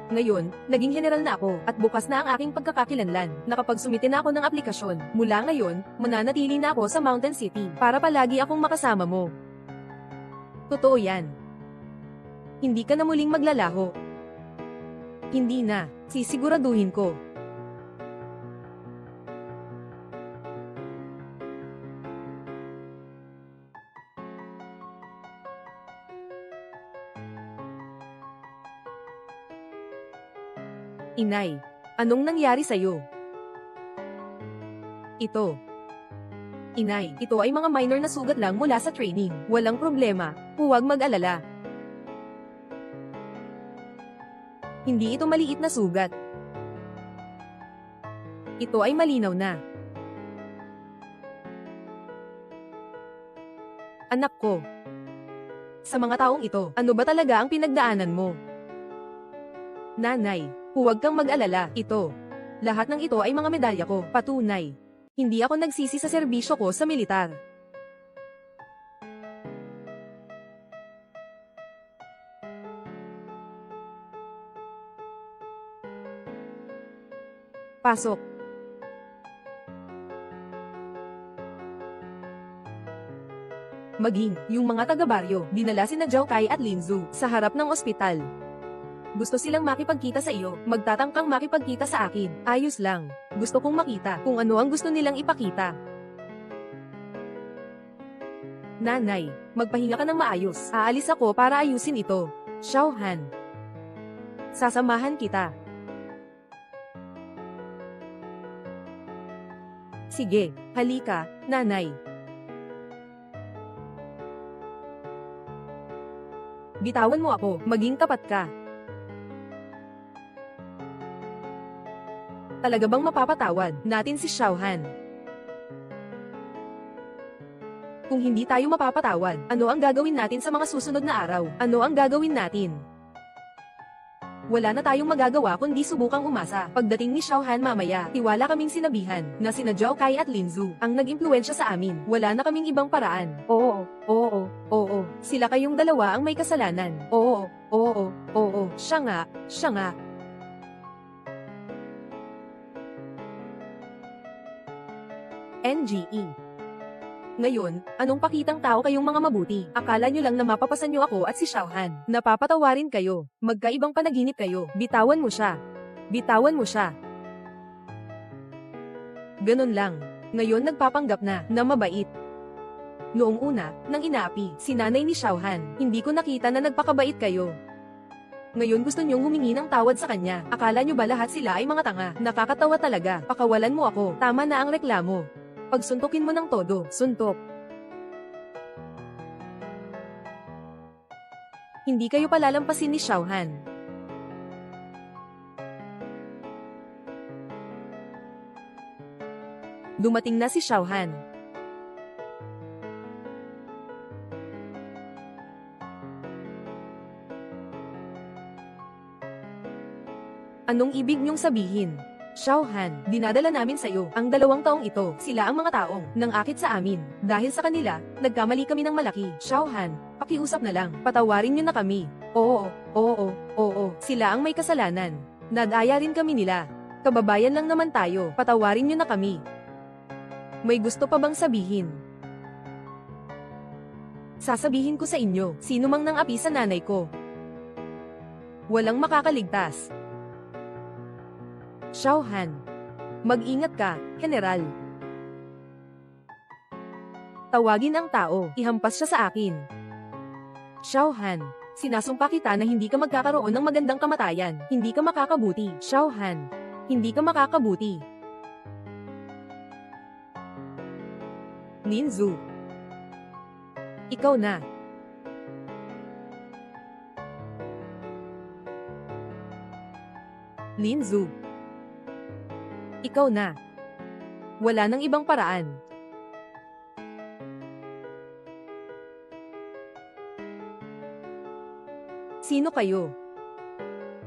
Ngayon, naging general na ako, at bukas na ang aking pagkakakilanlan. Nakapagsumite na ako ng aplikasyon. Mula ngayon, mananatili na ako sa Mountain City, para palagi akong makasama mo. Totoo yan. Hindi ka na muling maglalaho. Hindi na, sisiguraduhin ko. Inay, anong nangyari sa'yo? Ito. Inay, ito ay mga minor na sugat lang mula sa training. Walang problema, huwag mag-alala. Hindi ito maliit na sugat. Ito ay malinaw na. Anak ko. Sa mga taong ito, ano ba talaga ang pinagdaanan mo? Nanay, huwag kang mag-alala, ito. Lahat ng ito ay mga medalya ko, patunay. Hindi ako nagsisi sa serbisyo ko sa militar. Pasok. Maging, yung mga taga-baryo, dinala sina Zhao Kai at Lin Zhu sa harap ng ospital. Gusto silang makipagkita sa iyo, magtatangkang makipagkita sa akin. Ayos lang. Gusto kong makita kung ano ang gusto nilang ipakita. Nanay, magpahinga ka ng maayos. Aalis ako para ayusin ito. Xiaohan. Sasamahan kita. Sige, halika, nanay. Bitawan mo ako, maging tapat ka. Talaga bang mapapatawad natin si Xiaohan? Kung hindi tayo mapapatawad, ano ang gagawin natin sa mga susunod na araw? Ano ang gagawin natin? Wala na tayong magagawa kundi subukang umasa. Pagdating ni Xiaohan mamaya, tiwala kaming sinabihan na sina Zhao Kai at Lin Zhu ang nag-impluwensya sa amin. Wala na kaming ibang paraan. Oo. Sila kayong dalawa ang may kasalanan. Oo. Siya nga. NGE. Ngayon, anong pakitang tao kayong mga mabuti? Akala nyo lang na mapapasan nyo ako at si Xiaohan. Napapatawarin kayo. Magkaibang panaginip kayo. Bitawan mo siya. Ganon lang. Ngayon nagpapanggap na mabait. Noong una, nang inaapi, si nanay ni Xiaohan, hindi ko nakita na nagpakabait kayo. Ngayon gusto niyong humingi ng tawad sa kanya. Akala niyo ba lahat sila ay mga tanga? Nakakatawa talaga. Pakawalan mo ako. Tama na ang reklamo. Pagsuntukin mo ng todo. Suntok. Hindi kayo palalampasin ni Xiaohan. Dumating na si Xiaohan. Anong ibig niyong sabihin? Xiaohan, dinadala namin sa iyo ang 2 taong ito. Sila ang mga taong nangakit sa amin. Dahil sa kanila, nagkamali kami ng malaki. Xiaohan, pakiusap na lang. Patawarin niyo na kami. Oo. Sila ang may kasalanan. Nadaya rin kami nila. Kababayan lang naman tayo. Patawarin niyo na kami. May gusto pa bang sabihin? Sasabihin ko sa inyo, sino mang nang api sa nanay ko. Walang makakaligtas. Xiaohan. Mag-ingat ka, General. Tawagin ang tao, ihampas siya sa akin. Xiaohan. Sinasumpa kita na hindi ka magkakaroon ng magandang kamatayan. Hindi ka makakabuti. Xiaohan. Hindi ka makakabuti. Linzu. Ikaw na. Linzu. Ikaw na. Wala nang ibang paraan. Sino kayo?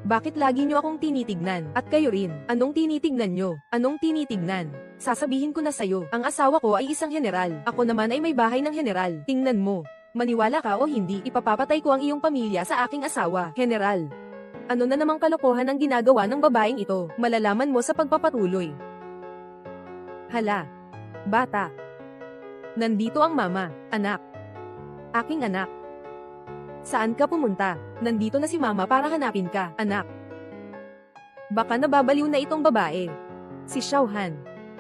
Bakit lagi niyo akong tinitignan? At kayo rin, anong tinitignan niyo? Anong tinitignan? Sasabihin ko na sa'yo, ang asawa ko ay isang general. Ako naman ay may bahay ng general. Tingnan mo. Maniwala ka o hindi, ipapapatay ko ang iyong pamilya sa aking asawa, general. Ano na namang kalokohan ang ginagawa ng babaeng ito? Malalaman mo sa pagpapatuloy. Hala. Bata. Nandito ang mama, anak. Aking anak. Saan ka pumunta? Nandito na si mama para hanapin ka, anak. Baka nababaliw na itong babae. Si Xiaohan.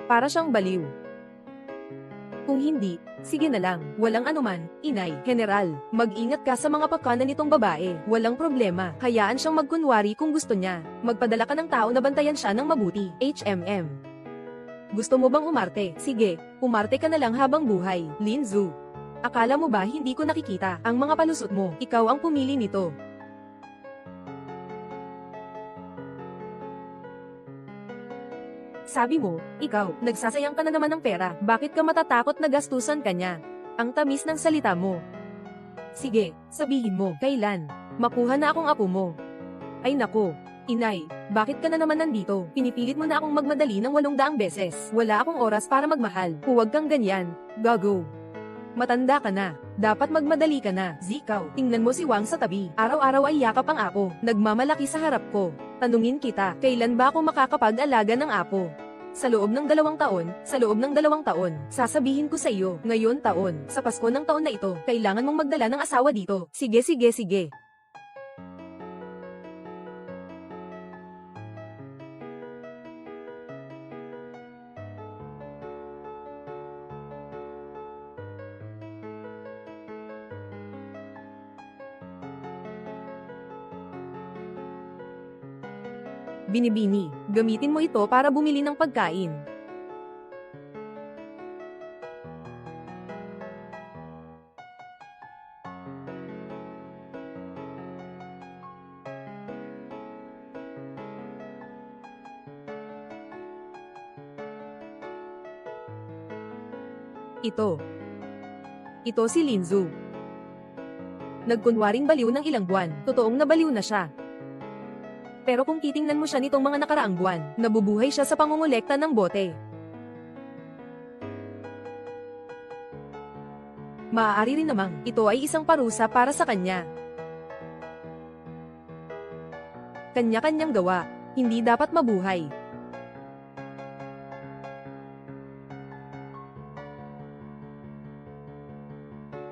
Para siyang baliw. Kung hindi, sige na lang, walang anuman, inay, general, mag-ingat ka sa mga pagkanan nitong babae, walang problema, hayaan siyang magkunwari kung gusto niya, magpadala ka ng tao na bantayan siya ng mabuti, HMM. Gusto mo bang umarte? Sige, umarte ka na lang habang buhay, Linzu. Akala mo ba hindi ko nakikita ang mga palusot mo, ikaw ang pumili nito. Sabi mo, ikaw, nagsasayang ka na naman ng pera, bakit ka matatakot na gastusan ka niya? Ang tamis ng salita mo. Sige, sabihin mo, kailan? Makuha na akong apo mo. Ay nako, inay, bakit ka na naman nandito? Pinipilit mo na akong magmadali ng 800 beses. Wala akong oras para magmahal, huwag kang ganyan, gago. Matanda ka na, dapat magmadali ka na. Zikaw, tingnan mo si Wang sa tabi, araw-araw ay yakap ang apo, nagmamalaki sa harap ko. Tanungin kita, kailan ba ako makakapag-alaga ng apo? Sa loob ng 2 taon, sasabihin ko sa iyo, ngayon taon, sa Pasko ng taon na ito, kailangan mong magdala ng asawa dito. Sige. Binibini, gamitin mo ito para bumili ng pagkain. Ito si Linzu. Nagkunwaring baliw ng ilang buwan, totoong nabaliw na siya. Pero kung titingnan mo siya nitong mga nakaraang buwan, nabubuhay siya sa pangungulekta ng bote. Maaari rin namang, ito ay isang parusa para sa kanya. Kanya-kanyang gawa, hindi dapat mabuhay.